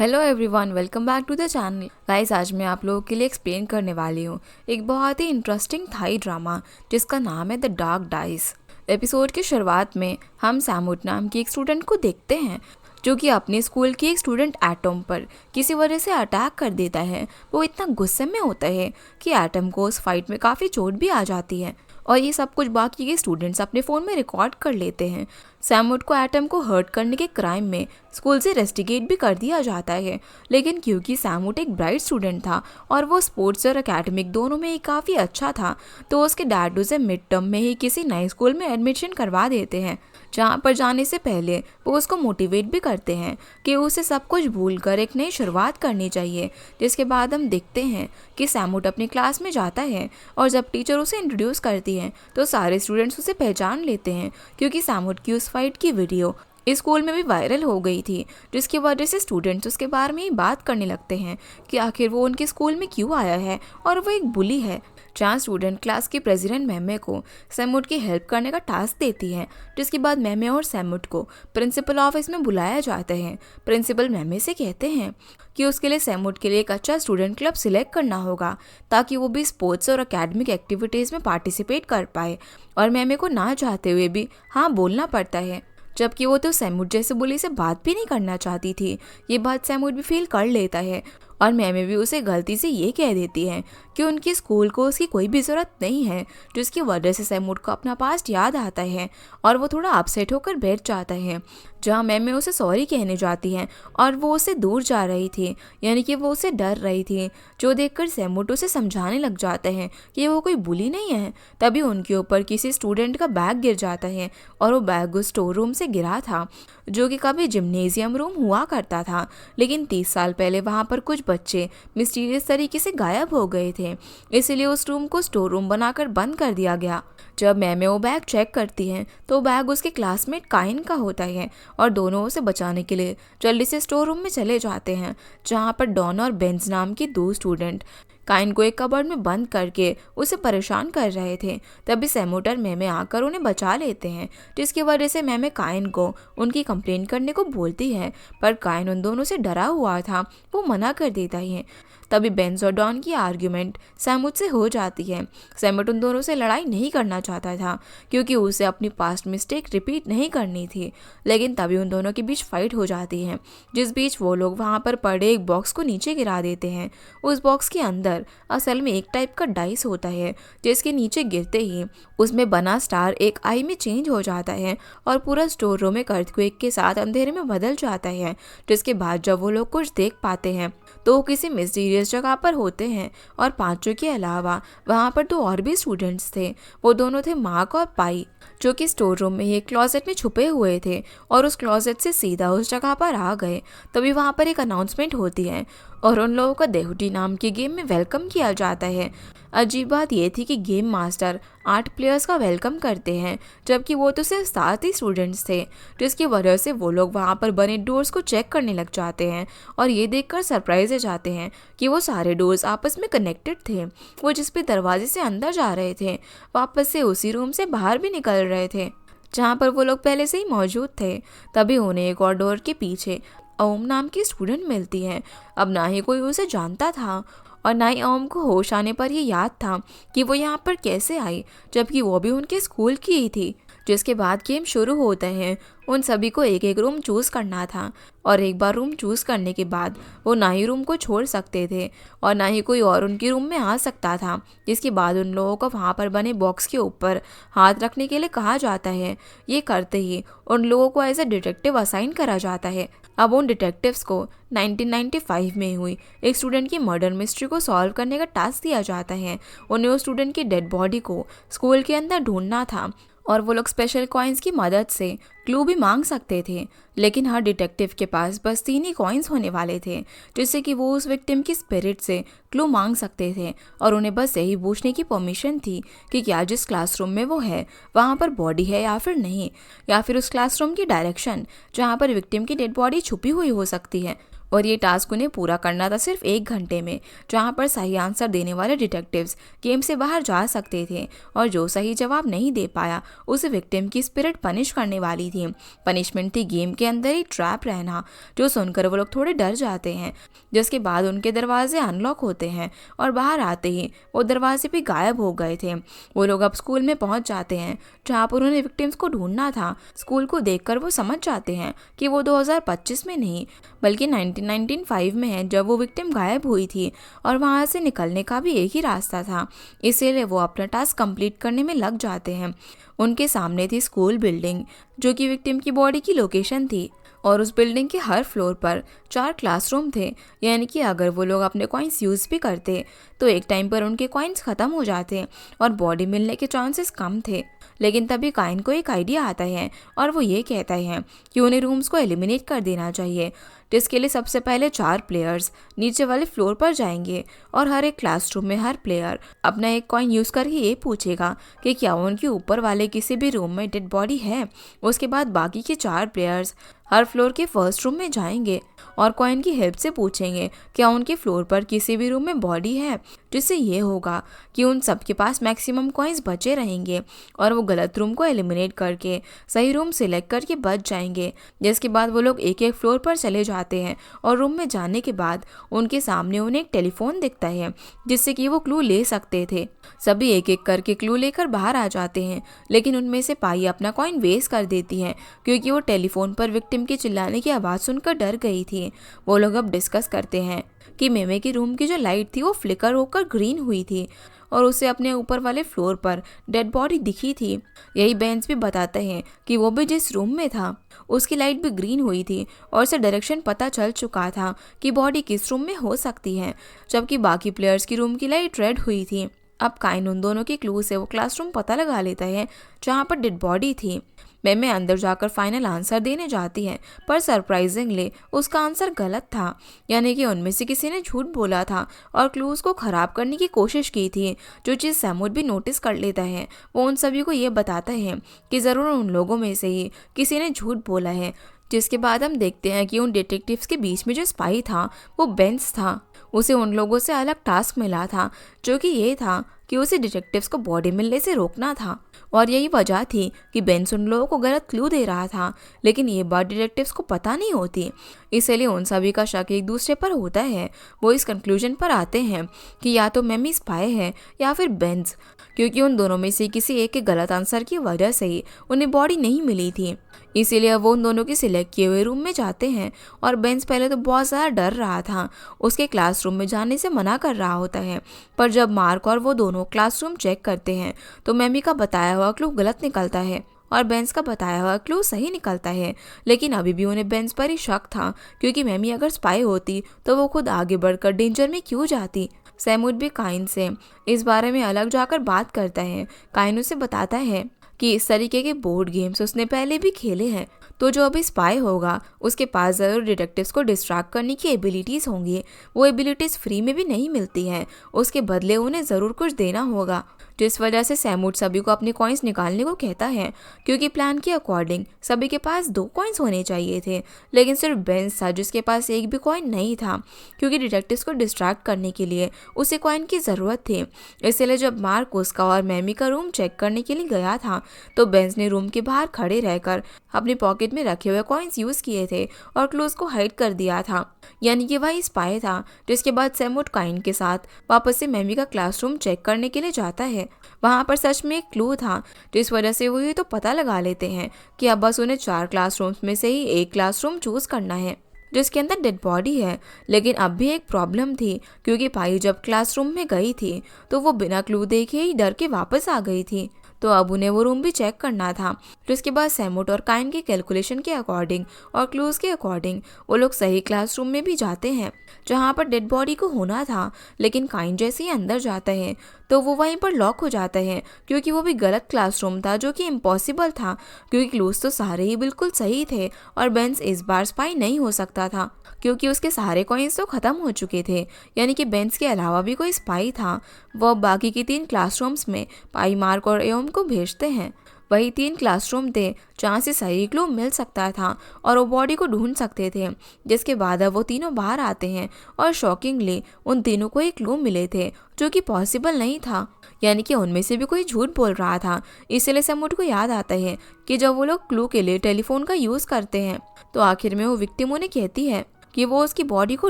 Hello everyone, welcome back to the channel. Guys, आज मैं आप लोगों के लिए एक्सप्लेन करने वाली हूँ एक बहुत ही इंटरेस्टिंग थाई ड्रामा जिसका नाम है द डार्क डाइस। एपिसोड की शुरुआत में हम सैमुट नाम की एक स्टूडेंट को देखते हैं जो कि अपने स्कूल की एक स्टूडेंट एटम पर किसी वजह से अटैक कर देता है। वो इतना गुस्से में होता है कि एटम को उस फाइट में काफ़ी चोट भी आ जाती है और ये सब कुछ बाकी के स्टूडेंट्स अपने फ़ोन में रिकॉर्ड कर लेते हैं। सैमुट को एटम को हर्ट करने के क्राइम में स्कूल से रेस्टिकेट भी कर दिया जाता है, लेकिन क्योंकि सैमुट एक ब्राइट स्टूडेंट था और वो स्पोर्ट्स और एकेडमिक दोनों में ही काफ़ी अच्छा था, तो उसके डैड उसे मिड टर्म में ही किसी नए स्कूल में एडमिशन करवा देते हैं, जहाँ पर जाने से पहले वो उसको मोटिवेट भी करते हैं कि उसे सब कुछ भूलकर एक नई शुरुआत करनी चाहिए। जिसके बाद हम देखते हैं कि सैमुट अपनी क्लास में जाता है और जब टीचर उसे इंट्रोड्यूस करती है तो सारे स्टूडेंट्स उसे पहचान लेते हैं, क्योंकि सैमुट की उस फाइट की वीडियो इस स्कूल में भी वायरल हो गई थी, जिसकी वजह से स्टूडेंट्स उसके बारे में ही बात करने लगते हैं कि आखिर वो उनके स्कूल में क्यों आया है और वो एक बुली है। जहाँ स्टूडेंट क्लास की प्रेसिडेंट मैमे को सैमुट की हेल्प करने का टास्क देती है, जिसके बाद मैमे और सैमुट को प्रिंसिपल ऑफिस में बुलाया जाता है। प्रिंसिपल मैमे से कहते हैं कि उसके लिए सैमुट के लिए एक अच्छा स्टूडेंट क्लब सिलेक्ट करना होगा ताकि वो भी स्पोर्ट्स और एकेडमिक एक्टिविटीज़ में पार्टिसिपेट कर पाए, और मैमे को ना चाहते हुए भी हाँ बोलना पड़ता है, जबकि वो तो सैमुट जैसे बुली से बात भी नहीं करना चाहती थी। ये बात सैमुट भी फील कर लेता है और मैमे भी उसे गलती से ये कह देती है कि उनके स्कूल को उसकी कोई भी ज़रूरत नहीं है, जिसकी वजह से सैमुट को अपना पास्ट याद आता है और वो थोड़ा अपसेट होकर बैठ जाता है। जहाँ मैमे उसे सॉरी कहने जाती है और वो उसे दूर जा रही थी, यानी कि वो उसे डर रही थी, जो देखकर सैमुट उसे समझाने लग जाता है कि वो कोई बुली नहीं है। तभी उनके ऊपर किसी स्टूडेंट का बैग गिर जाता है और वो बैग उस स्टोर रूम से गिरा था जो कि कभी जिम्नेजियम रूम हुआ करता था, लेकिन 30 साल पहले वहाँ पर कुछ बच्चे मिस्टीरियस तरीके से गायब हो गए थे, इसलिए उस रूम को स्टोर रूम बनाकर बंद कर दिया गया। जब मैमे वो बैग चेक करती हैं तो बैग उसके क्लासमेट काइन का होता है और दोनों उसे बचाने के लिए जल्दी से स्टोर रूम में चले जाते हैं, जहाँ पर डॉन और बेंज नाम की दो स्टूडेंट काइन को एक कबर्ड में बंद करके उसे परेशान कर रहे थे। तभी सैमुट और मैमे आकर उन्हें बचा लेते हैं, जिसकी वजह से मैमे काइन को उनकी कंप्लेंट करने को बोलती है, पर काइन उन दोनों से डरा हुआ था, वो मना कर देता है। तभी बेंज और डॉन की आर्ग्यूमेंट सैमुट से हो जाती है। सैमुट उन दोनों से लड़ाई नहीं करना चाहता था क्योंकि उसे अपनी पास्ट मिस्टेक रिपीट नहीं करनी थी, लेकिन तभी उन दोनों के बीच फाइट हो जाती है, जिस बीच वो लोग वहाँ पर पड़े एक बॉक्स को नीचे गिरा देते हैं। उस बॉक्स के अंदर असल में एक टाइप का डाइस होता है, जिसके नीचे गिरते ही उसमें बना स्टार एक आई में चेंज हो जाता है और पूरा स्टोर रूम एक अर्थक्वेक के साथ अंधेरे में बदल जाता है। जिसके बाद जब वो लोग कुछ देख पाते हैं तो वो किसी मिस्टीरियस जगह पर होते हैं और पांचों के अलावा वहाँ पर दो और भी स्टूडेंट्स थे। वो दोनों थे मार्क और पाई, जो कि स्टोर रूम में एक क्लोजेट में छुपे हुए थे और उस क्लोजेट से सीधा उस जगह पर आ गए। तभी वहाँ पर एक अनाउंसमेंट होती है और उन लोगों को देहुटी नाम की गेम में वेलकम किया जाता है। अजीब बात यह थी कि गेम मास्टर 8 प्लेयर्स का वेलकम करते हैं, जबकि वो तो सिर्फ 7 ही स्टूडेंट्स थे, जिसकी वजह से वो लोग वहाँ पर बने डोर्स को चेक करने लग जाते हैं और ये देखकर सरप्राइज हो जाते हैं कि वो सारे डोर्स आपस में कनेक्टेड थे। वो जिस भी दरवाजे से अंदर जा रहे थे वापस से उसी रूम से बाहर भी निकल रहे थे जहाँ पर वो लोग पहले से ही मौजूद थे। तभी उन्हें एक और डोर के पीछे ओम नाम की स्टूडेंट मिलती है। अब ना ही कोई उसे जानता था और ना ही ओम को होश आने पर ये याद था कि वो यहाँ पर कैसे आई, जबकि वो भी उनके स्कूल की ही थी। जिसके बाद गेम शुरू होता है। उन सभी को एक एक रूम चूज़ करना था और एक बार रूम चूज़ करने के बाद वो ना ही रूम को छोड़ सकते थे और ना ही कोई और उनके रूम में आ सकता था। जिसके बाद उन लोगों को वहाँ पर बने बॉक्स के ऊपर हाथ रखने के लिए कहा जाता है। ये करते ही उन लोगों को एज ए डिटेक्टिव असाइन करा जाता है। अब उन डिटेक्टिव्स को 1995 में हुई एक स्टूडेंट की मर्डर मिस्ट्री को सॉल्व करने का टास्क दिया जाता है। उन्हें उस स्टूडेंट की डेड बॉडी को स्कूल के अंदर ढूंढना था और वो लोग स्पेशल कॉइन्स की मदद से क्लू भी मांग सकते थे, लेकिन हर डिटेक्टिव के पास बस 3 ही कॉइन्स होने वाले थे, जिससे कि वो उस विक्टिम की स्पिरिट से क्लू मांग सकते थे और उन्हें बस यही पूछने की परमिशन थी कि क्या जिस क्लासरूम में वो है वहाँ पर बॉडी है या फिर नहीं, या फिर उस क्लासरूम की डायरेक्शन जहाँ पर विक्टिम की डेड बॉडी छुपी हुई हो सकती है और ये टास्क उन्हें पूरा करना था सिर्फ 1 घंटे में, जहाँ पर सही आंसर देने वाले डिटेक्टिव्स गेम से बाहर जा सकते थे और जो सही जवाब नहीं दे पाया उसे विक्टिम की स्पिरिट पनिश करने वाली थी। पनिशमेंट थी गेम के अंदर ही ट्रैप रहना, जो सुनकर वो लोग थोड़े डर जाते हैं। जिसके बाद उनके दरवाजे अनलॉक होते हैं और बाहर आते ही वो दरवाजे भी गायब हो गए थे। वो लोग अब स्कूल में पहुंच जाते हैं जहाँ पर उन्हें विक्टिम्स को ढूंढना था। स्कूल को देखकर वो समझ जाते हैं कि वो 2025 में नहीं बल्कि 1995 में है, जब वो विक्टिम गायब हुई थी और वहाँ से निकलने का भी एक ही रास्ता था। इसीलिए वो अपना टास्क कंप्लीट करने में लग जाते हैं। उनके सामने थी स्कूल बिल्डिंग, जो कि विक्टिम की बॉडी की लोकेशन थी, और उस बिल्डिंग के हर फ्लोर पर 4 क्लासरूम थे। यानी कि अगर वो लोग अपने कॉइन्स यूज़ भी करते तो एक टाइम पर उनके कॉइन्स ख़त्म हो जाते और बॉडी मिलने के चांसेस कम थे। लेकिन तभी काइन को एक आइडिया आता है और वो ये कहता है कि उन्हें रूम्स को एलिमिनेट कर देना चाहिए, जिसके लिए सबसे पहले 4 प्लेयर्स नीचे वाले फ्लोर पर जाएंगे और हर एक क्लासरूम में हर प्लेयर अपना एक कॉइन यूज़ करके ये पूछेगा कि क्या उनके ऊपर वाले किसी भी रूम में डेड बॉडी है। उसके बाद बाकी के 4 प्लेयर्स हर फ्लोर के फर्स्ट रूम में जाएंगे और कॉइन की हेल्प से पूछेंगे क्या उनके फ्लोर पर किसी भी रूम में बॉडी है, जिससे ये होगा कि उन सबके पास मैक्सिमम कॉइन्स बचे रहेंगे और वो गलत रूम को एलिमिनेट करके सही रूम सिलेक्ट करके बच जाएंगे। जिसके बाद वो लोग एक एक फ्लोर पर चले जाते हैं और रूम में जाने के बाद उनके सामने उन्हें एक टेलीफोन दिखता है, जिससे कि वो क्लू ले सकते थे। सभी एक एक करके क्लू लेकर बाहर आ जाते हैं, लेकिन उनमें से पाई अपना कॉइन वेस्ट कर देती है क्योंकि वो टेलीफोन पर विक्टिम के चिल्लाने की आवाज़ सुनकर डर गई थी। वो लोग अब डिस्कस करते हैं कि मेमे की रूम की जो लाइट थी वो फ्लिकर होकर ग्रीन हुई थी और उसे अपने ऊपर वाले फ्लोर पर डेड बॉडी दिखी थी। यही बेंस भी बताते हैं कि वो भी जिस रूम में था उसकी लाइट भी ग्रीन हुई थी और उसे डायरेक्शन पता चल चुका था कि बॉडी किस रूम में हो सकती है, जबकि बाकी प्लेयर्स की रूम की लाइट रेड हुई थी। अब काइन उन दोनों के क्लू से वो क्लासरूम पता लगा लेता है जहाँ पर डेड बॉडी थी। मेमे अंदर जाकर फाइनल आंसर देने जाती है, पर सरप्राइजिंगली उसका आंसर गलत था। यानी कि उनमें से किसी ने झूठ बोला था और क्लूज को खराब करने की कोशिश की थी। जो चीज़ सैमुड भी नोटिस कर लेता है, वो उन सभी को ये बताता है कि ज़रूर उन लोगों में से ही किसी ने झूठ बोला है। जिसके बाद हम देखते हैं कि उन डिटेक्टिव्स के बीच में जो स्पाई था वो बेंस था। उसे उन लोगों से अलग टास्क मिला था, जो कि ये था कि उसे डिटेक्टिव्स को बॉडी मिलने से रोकना था। और यही वजह थी कि बेंस उन लोगों को गलत क्लू दे रहा था, लेकिन ये बात डिटेक्टिव्स को पता नहीं होती। इसलिए उन सभी का शक एक दूसरे पर होता है। वो इस कंक्लूजन पर आते हैं कि या तो मेमी स्पाई है या फिर बेंस, क्योंकि उन दोनों में से किसी एक के गलत आंसर की वजह से ही उन्हें बॉडी नहीं मिली थी। इसीलिए वो उन दोनों के सिलेक्ट किए हुए रूम में जाते हैं और बेंस पहले तो बहुत ज़्यादा डर रहा था, उसके क्लासरूम में जाने से मना कर रहा होता है। पर जब मार्क और वो दोनों क्लासरूम चेक करते हैं तो मेमी का बताया हुआ क्लू गलत निकलता है और बेंस का बताया हुआ क्लू सही निकलता है। लेकिन अभी भी उन्हें बेंस पर ही शक था, क्योंकि मेमी अगर स्पाई होती तो वो खुद आगे बढ़कर डेंजर में क्यों जाती। सैमुड भी काइन से इस बारे में अलग जाकर बात करता है। काइन उसे बताता है कि इस तरीके के बोर्ड गेम्स उसने पहले भी खेले हैं, तो जो अभी स्पाई होगा उसके पास ज़रूर डिटेक्टिव्स को डिस्ट्रैक्ट करने की एबिलिटीज़ होंगी। वो एबिलिटीज़ फ्री में भी नहीं मिलती हैं, उसके बदले उन्हें ज़रूर कुछ देना होगा। जिस वजह से सैमुड सभी को अपने कॉइन्स निकालने को कहता है, क्योंकि प्लान के अकॉर्डिंग सभी के पास 2 कॉइन्स होने चाहिए थे, लेकिन सिर्फ बेंस था जिसके पास एक भी कॉइन नहीं था, क्योंकि डिटेक्टिव्स को डिस्ट्रैक्ट करने के लिए उसे कॉइन की ज़रूरत थी। इसलिए जब मार्क उसका और मेमी का रूम चेक करने के लिए गया था तो बेंस ने रूम के बाहर खड़े रहकर अपनी पॉकेट में रखे हुए कॉइन्स यूज़ किए थे और क्लूज को हाइड कर दिया था। यानी कि वही स्पाई था। जिसके बाद सैमुड काइन के साथ वापस से मेमी का क्लासरूम चेक करने के लिए जाता है। वहाँ पर सच में एक क्लू था, जिस वजह से वो ये तो पता लगा लेते हैं कि अब बस उन्हें 4 क्लासरूम्स में से ही एक क्लासरूम चूज करना है जिसके अंदर डेड बॉडी है। लेकिन अब भी एक प्रॉब्लम थी, क्योंकि पाई जब क्लासरूम में गई थी तो वो बिना क्लू देखे ही डर के वापस आ गई थी, तो अब उन्हें वो रूम भी चेक करना था। जिसके बाद सैमुड और काइन के कैलकुलेशन के अकॉर्डिंग और क्लूज के अकॉर्डिंग वो लोग सही क्लासरूम में भी जाते हैं जहाँ पर डेड बॉडी को होना था। लेकिन काइन जैसे ही अंदर जाता है तो वो वहीं पर लॉक हो जाता है, क्योंकि वो भी गलत क्लासरूम था, जो कि इम्पॉसिबल था, क्योंकि क्लूज तो सारे ही बिल्कुल सही थे और बेंस इस बार स्पाई नहीं हो सकता था, क्योंकि उसके सारे कॉइन्स तो ख़त्म हो चुके थे। यानी कि बेंस के अलावा भी कोई स्पाई था। वो बाकी की 3 क्लासरूम्स में पाई, मार्क और एओम को भेजते हैं। वही 3 क्लासरूम थे जहाँ से सही क्लू मिल सकता था और वो बॉडी को ढूंढ सकते थे। जिसके बाद अब वो तीनों बाहर आते हैं और शॉकिंगली उन तीनों को एक क्लू मिले थे जो कि पॉसिबल नहीं था, यानी कि उनमें से भी कोई झूठ बोल रहा था। इसलिए सैमूट को याद आता है कि जब वो लोग क्लू के लिए टेलीफोन का यूज करते हैं तो आखिर में वो विक्टिम उन्हें कहती है कि वो उसकी बॉडी को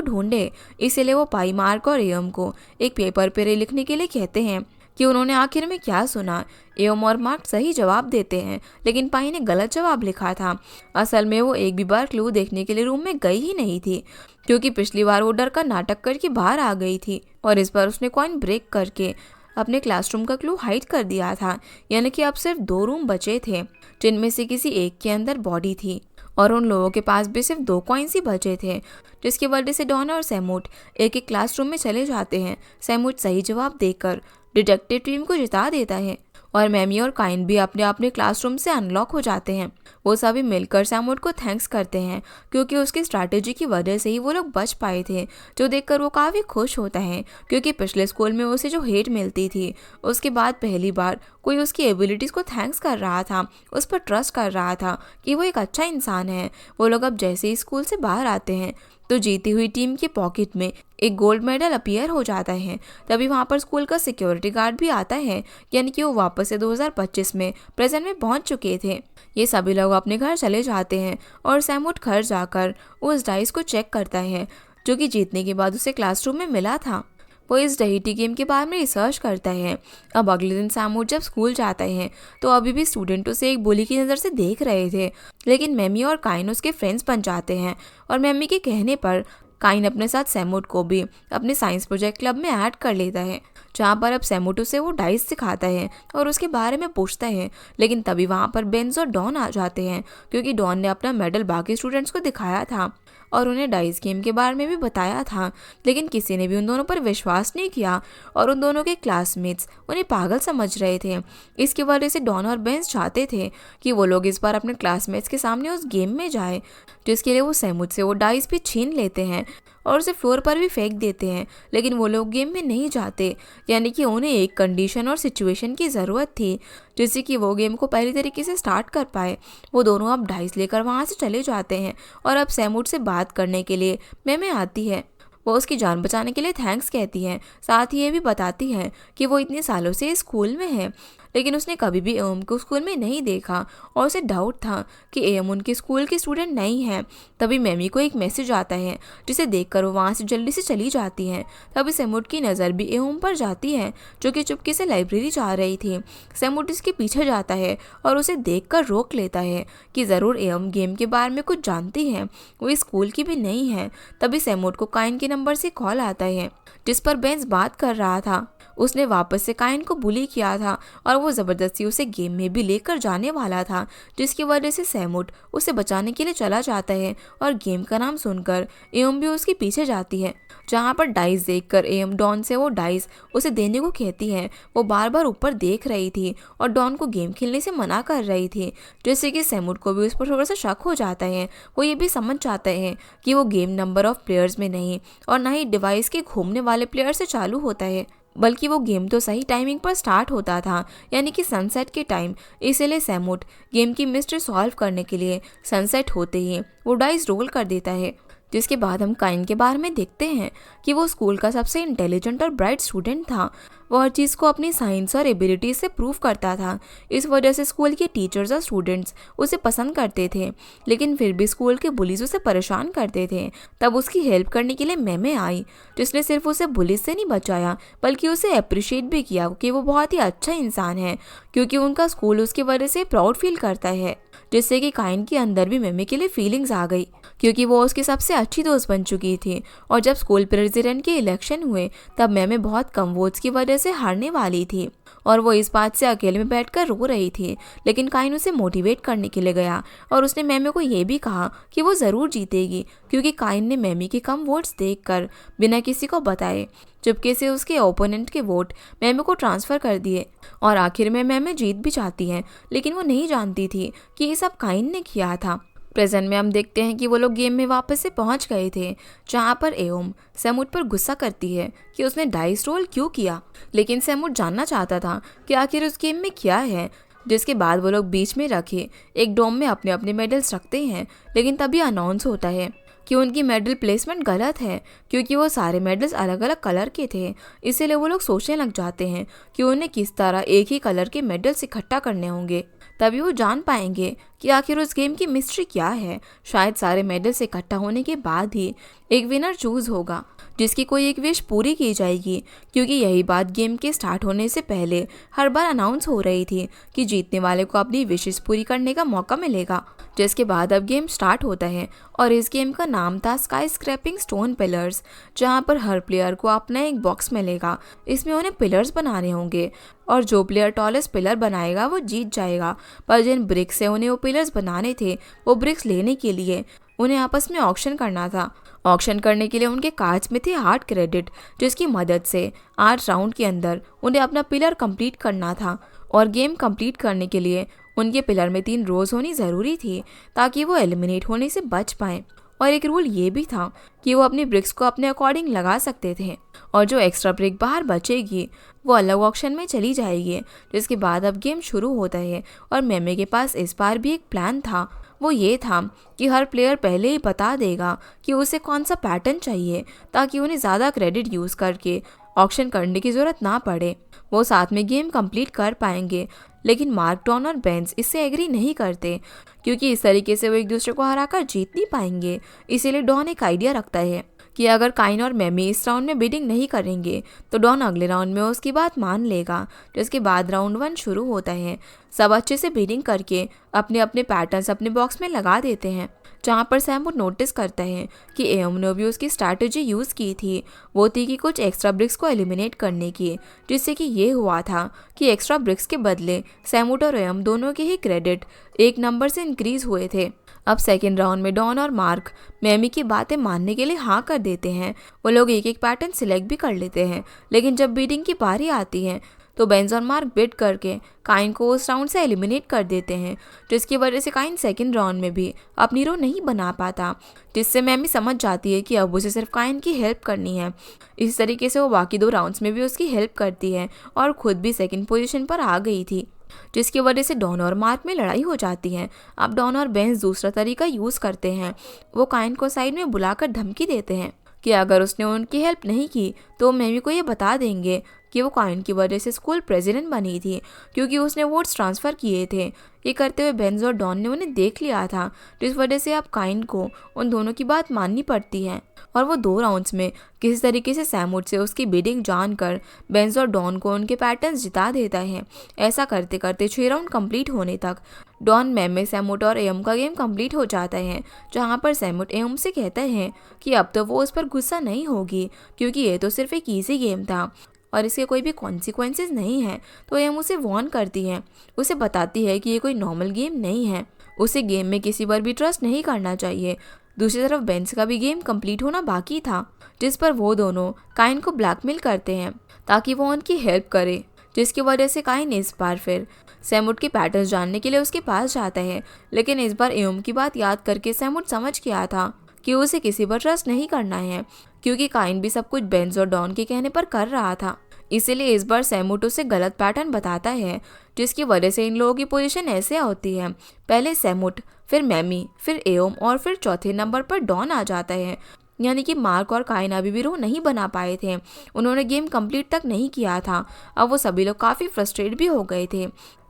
ढूंढे। इसीलिए वो पाई, मार्क और एयम को एक पेपर पर लिखने के लिए कहते हैं कि उन्होंने आखिर में क्या सुना। एयम और मार्क सही जवाब देते हैं, लेकिन पाई ने गलत जवाब लिखा था। असल में वो एक भी बार क्लू देखने के लिए रूम में गई ही नहीं थी, क्योंकि पिछली बार वो डर का नाटक करके बाहर आ गई थी और इस बार उसने कॉइन ब्रेक करके अपने क्लासरूम का क्लू हाइड कर दिया था। यानी कि अब सिर्फ 2 रूम बचे थे, जिनमें से किसी एक के अंदर बॉडी थी और उन लोगों के पास भी सिर्फ 2 कॉइन्स ही बचे थे, जिसकी वजह से डॉन और सैमूट एक एक क्लासरूम में चले जाते हैं। सैमूट सही जवाब देकर डिटेक्टिव टीम को जिता देता है और मैमी और काइन भी अपने अपने क्लासरूम से अनलॉक हो जाते हैं। वो सभी मिलकर सैमूट को थैंक्स करते हैं, क्योंकि उसकी स्ट्रैटेजी की वजह से ही वो लोग बच पाए थे, जो देखकर वो काफ़ी खुश होता है, क्योंकि पिछले स्कूल में उसे जो हेट मिलती थी उसके बाद पहली बार कोई उसकी एबिलिटीज़ को थैंक्स कर रहा था, उस पर ट्रस्ट कर रहा था कि वो एक अच्छा इंसान है। वो लोग अब जैसे ही स्कूल से बाहर आते हैं तो जीती हुई टीम के पॉकेट में एक गोल्ड मेडल अपीयर हो जाता है। तभी वहाँ पर स्कूल का सिक्योरिटी गार्ड भी आता है, यानी कि वो वापस से 2025 में प्रेजेंट में पहुँच चुके थे। ये सभी लोग अपने घर चले जाते हैं और सैमूट घर जाकर उस डाइस को चेक करता है जो कि जीतने के बाद उसे क्लासरूम में मिला था। वो इस डहीटी गेम के बारे में रिसर्च करता है। अब अगले दिन सैमूट जब स्कूल जाता है तो अभी भी स्टूडेंट उसे एक बुली की नज़र से देख रहे थे, लेकिन मैमी और काइन उसके फ्रेंड्स बन जाते हैं और मैमी के कहने पर काइन अपने साथ सैमूट को भी अपने साइंस प्रोजेक्ट क्लब में ऐड कर लेता है, जहाँ पर अब सैमूट उसे वो डाइस सिखाता है और उसके बारे में पूछता है। लेकिन तभी वहाँ पर बेंज और डॉन आ जाते हैं, क्योंकि डॉन ने अपना मेडल बाकी स्टूडेंट्स को दिखाया था और उन्हें डाइस गेम के बारे में भी बताया था, लेकिन किसी ने भी उन दोनों पर विश्वास नहीं किया और उन दोनों के क्लासमेट्स उन्हें पागल समझ रहे थे। इसकी वजह से डॉन और बेंस चाहते थे कि वो लोग इस बार अपने क्लासमेट्स के सामने उस गेम में जाए, जिसके लिए वो सैमूट से वो डाइस भी छीन लेते हैं और उसे फ्लोर पर भी फेंक देते हैं। लेकिन वो लोग गेम में नहीं जाते, यानी कि उन्हें एक कंडीशन और सिचुएशन की ज़रूरत थी जिससे कि वो गेम को पहली तरीके से स्टार्ट कर पाए। वो दोनों अब डाइस लेकर वहाँ से चले जाते हैं और अब सैमूट से बात करने के लिए मैमे आती है। वो उसकी जान बचाने के लिए थैंक्स कहती है, साथ ही ये भी बताती है कि वो इतने सालों से स्कूल में है, लेकिन उसने कभी भी एयम को स्कूल में नहीं देखा और उसे डाउट था कि एयम उनके स्कूल की स्टूडेंट नहीं है। तभी मैमी को एक मैसेज आता है, जिसे देखकर वो वहाँ से जल्दी से चली जाती है। तभी सैमूट की नज़र भी एयम पर जाती है, जो कि चुपके से लाइब्रेरी जा रही थी। सैमूट इसके पीछे जाता है और उसे देखकर रोक लेता है कि ज़रूर एयम गेम के बारे में कुछ जानती है, वो स्कूल की भी नहीं है। तभी सैमूट को काइन के नंबर से कॉल आता है, जिस पर बेंस बात कर रहा था। उसने वापस से काइन को बुली किया था और वो ज़बरदस्ती उसे गेम में भी लेकर जाने वाला था, जिसकी वजह से सैमूट उसे बचाने के लिए चला जाता है और गेम का नाम सुनकर एयम भी उसके पीछे जाती है, जहाँ पर डाइस देखकर एयम डॉन से वो डाइस उसे देने को कहती है। वो बार बार ऊपर देख रही थी और डॉन को गेम खेलने से मना कर रही थी, जिससे कि सैमूट को भी उस पर थोड़ा सा शक हो जाता है। वो ये भी समझ जाता है कि वो गेम नंबर ऑफ प्लेयर्स में नहीं और ना ही डिवाइस के घूमने वाले प्लेयर से चालू होता है, बल्कि वो गेम तो सही टाइमिंग पर स्टार्ट होता था, यानी कि सनसेट के टाइम। इसीलिए सैमूट गेम की मिस्ट्री सॉल्व करने के लिए सनसेट होते ही वो डाइस रोल कर देता है। जिसके बाद हम काइन के बारे में देखते हैं कि वो स्कूल का सबसे इंटेलिजेंट और ब्राइट स्टूडेंट था। वो हर चीज़ को अपनी साइंस और एबिलिटीज से प्रूव करता था। इस वजह से स्कूल के टीचर्स और स्टूडेंट्स उसे पसंद करते थे, लेकिन फिर भी स्कूल के बुलीज उसे परेशान करते थे। तब उसकी हेल्प करने के लिए मैमे आई, जिसने सिर्फ उसे बुलीज से नहीं बचाया बल्कि उसे अप्रिशिएट भी किया कि वो बहुत ही अच्छा इंसान है, क्योंकि उनका स्कूल उसकी वजह से प्राउड फील करता है। जिससे कि काइन के अंदर भी मैमे के लिए फीलिंग्स आ गई, क्योंकि वो उसकी सबसे अच्छी दोस्त बन चुकी थी। और जब स्कूल प्रेसिडेंट के इलेक्शन हुए तब मैमे बहुत कम वोट्स की वजह से हारने वाली थी और वो इस बात से अकेले में बैठकर रो रही थी। लेकिन काइन उसे मोटिवेट करने के लिए गया और उसने मैमे को ये भी कहा कि वो ज़रूर जीतेगी, क्योंकि काइन ने मैमी के कम वोट्स देखकर बिना किसी को बताए चुपके से उसके ओपोनेंट के वोट मैमे को ट्रांसफ़र कर दिए और आखिर में मैमे जीत भी जाती है। लेकिन वो नहीं जानती थी कि ये सब काइन ने किया था। प्रेजेंट में हम देखते हैं कि वो लोग गेम में वापस से पहुंच गए थे, जहां पर एयम सैमूट पर गुस्सा करती है कि उसने डाइस रोल क्यों किया। लेकिन सैमूट जानना चाहता था कि आखिर उस गेम में क्या है जिसके बाद वो लोग बीच में रखे एक डोम में अपने अपने मेडल्स रखते हैं। लेकिन तभी अनाउंस होता है कि उनकी मेडल प्लेसमेंट गलत है, क्योंकि वो सारे मेडल्स अलग अलग कलर के थे। इसीलिए वो लोग सोचने लग जाते हैं कि उन्हें किस तरह एक ही कलर के मेडल्स इकट्ठा करने होंगे। तभी वो जान पाएंगे कि आखिर उस गेम की मिस्ट्री क्या है। शायद सारे मेडल्स इकट्ठा होने के बाद ही एक विनर चूज होगा, जिसकी कोई एक विश पूरी की जाएगी, क्योंकि यही बात गेम के स्टार्ट होने से पहले हर बार अनाउंस हो रही थी कि जीतने वाले को अपनी विशेष पूरी करने का मौका मिलेगा। जिसके बाद अब गेम स्टार्ट होता है और इस गेम का नाम था स्काई स्क्रैपिंग स्टोन पिलर्स, जहाँ पर हर प्लेयर को अपना एक बॉक्स मिलेगा। इसमें उन्हें पिलर्स बनाने होंगे और जो प्लेयर टॉलेस्ट पिलर बनाएगा वो जीत जाएगा। पर जिन ब्रिक्स से उन्हें वो पिलर्स बनाने थे, वो ब्रिक्स लेने के लिए उन्हें आपस में ऑक्शन करना था। ऑक्शन करने के लिए उनके कार्ड्स में थे 8 क्रेडिट, जिसकी मदद से 8 राउंड के अंदर उन्हें अपना पिलर कंप्लीट करना था। और गेम कंप्लीट करने के लिए उनके पिलर में 3 रोज होनी ज़रूरी थी, ताकि वो एलिमिनेट होने से बच पाएँ। और एक रूल ये भी था कि वो अपनी ब्रिक्स को अपने अकॉर्डिंग लगा सकते थे, और जो एक्स्ट्रा ब्रिक बाहर बचेगी वो अलग ऑक्शन में चली जाएगी। जिसके बाद अब गेम शुरू होता है और मेमे के पास इस बार भी एक प्लान था। वो ये था कि हर प्लेयर पहले ही बता देगा कि उसे कौन सा पैटर्न चाहिए, ताकि उन्हें ज़्यादा क्रेडिट यूज़ करके ऑक्शन करने की ज़रूरत ना पड़े। वो साथ में गेम कंप्लीट कर पाएंगे। लेकिन मार्क, डॉन और बेंस इससे एग्री नहीं करते, क्योंकि इस तरीके से वो एक दूसरे को हराकर जीत नहीं पाएंगे। इसीलिए डॉन एक आइडिया रखता है कि अगर काइन और मेमी इस राउंड में बिडिंग नहीं करेंगे तो डॉन अगले राउंड में उसकी बात मान लेगा। जिसके बाद राउंड 1 शुरू होता है। सब अच्छे से बिडिंग करके अपने अपने पैटर्न्स अपने बॉक्स में लगा देते हैं, जहाँ पर सैम नोटिस करता है कि एम ने भी उसकी स्ट्रैटेजी यूज़ की थी। वो थी कि कुछ एक्स्ट्रा ब्रिक्स को एलिमिनेट करने की, जिससे कि ये हुआ था कि एक्स्ट्रा ब्रिक्स के बदले सैमूट और एम दोनों के ही क्रेडिट 1 नंबर से इंक्रीज हुए थे। अब सेकेंड राउंड में डॉन और मार्क मेमी की बातें मानने के लिए हाँ कर देते हैं। वो लोग एक एक पैटर्न सिलेक्ट भी कर लेते हैं। लेकिन जब बीटिंग की बारी आती है तो बेंज और मार्क बिड करके काइन को उस राउंड से एलिमिनेट कर देते हैं, जिसकी वजह से काइन सेकंड राउंड में भी अपनी रो नहीं बना पाता, जिससे मैमी समझ जाती है कि अब उसे सिर्फ काइन की हेल्प करनी है। इस तरीके से वो बाकी 2 राउंड्स में भी उसकी हेल्प करती है और खुद भी सेकंड पोजीशन पर आ गई थी, जिसकी वजह से डॉन और मार्क में लड़ाई हो जाती है। अब डॉन और बेंज दूसरा तरीका यूज़ करते हैं। वो काइन को साइड में बुलाकर धमकी देते हैं कि अगर उसने उनकी हेल्प नहीं की तो मेमी को ये बता देंगे कि वो काइन की वजह से स्कूल प्रेसिडेंट बनी थी, क्योंकि उसने वोट्स ट्रांसफ़र किए थे। ये करते हुए बेंज और डॉन ने उन्हें देख लिया था, जिस वजह से अब काइन को उन दोनों की बात माननी पड़ती है। और वो 2 राउंड्स में किसी तरीके से सैमूट से उसकी बिडिंग जानकर बेंज और डॉन को उनके पैटर्न्स जिता देता है। ऐसा करते करते 6 राउंड कंप्लीट होने तक डॉन, मेमे, सैमूट और एम का गेम कंप्लीट हो जाता है, जहाँ पर सैमूट एम से कहता है कि अब तो वो उस पर गुस्सा नहीं होगी, क्योंकि ये तो सिर्फ एक ईजी गेम था और इसके कोई भी कॉन्सिक्वेंसेस नहीं है। तो एम उसे वार्न करती है, उसे बताती है कि ये कोई नॉर्मल गेम नहीं है, उसे गेम में किसी पर भी ट्रस्ट नहीं करना चाहिए। दूसरी तरफ बेंस का भी गेम कंप्लीट होना बाकी था, जिस पर वो दोनों काइन को ब्लैकमेल करते हैं ताकि वो उनकी हेल्प करे, जिसकी वजह से काइन इस बार फिर सैमूट के पैटर्न्स जानने के लिए उसके पास जाता है। लेकिन इस बार एम की बात याद करके सैमूट समझ गया था कि उसे किसी पर ट्रस्ट नहीं करना है, क्योंकि काइन भी सब कुछ बेंज और डॉन के कहने पर कर रहा था। इसीलिए इस बार सैमूट उसे गलत पैटर्न बताता है, जिसकी वजह से इन लोगों की पोजीशन ऐसे होती है, पहले सैमूट, फिर मैमी, फिर एओम और फिर चौथे नंबर पर डॉन आ जाता है। यानी कि मार्क और काइन अभी भी रो नहीं बना पाए थे, उन्होंने गेम कंप्लीट तक नहीं किया था। अब वो सभी लोग काफ़ी फ्रस्ट्रेट भी हो गए थे,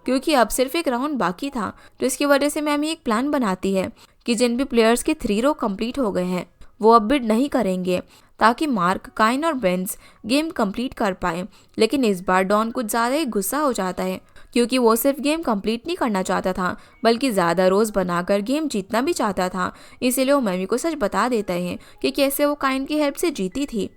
क्योंकि अब सिर्फ एक राउंड बाकी था। तो इसकी वजह से मैमी एक प्लान बनाती है कि जिन भी प्लेयर्स के 3 रो कंप्लीट हो गए हैं वो अब बिड नहीं करेंगे, ताकि मार्क, काइन और बेंस गेम कंप्लीट कर पाए। लेकिन इस बार डॉन कुछ ज़्यादा ही गुस्सा हो जाता है, क्योंकि वो सिर्फ गेम कंप्लीट नहीं करना चाहता था, बल्कि ज़्यादा रोज़ बनाकर गेम जीतना भी चाहता था। इसीलिए वो मैमी को सच बता देता है कि कैसे वो काइन की हेल्प से जीती थी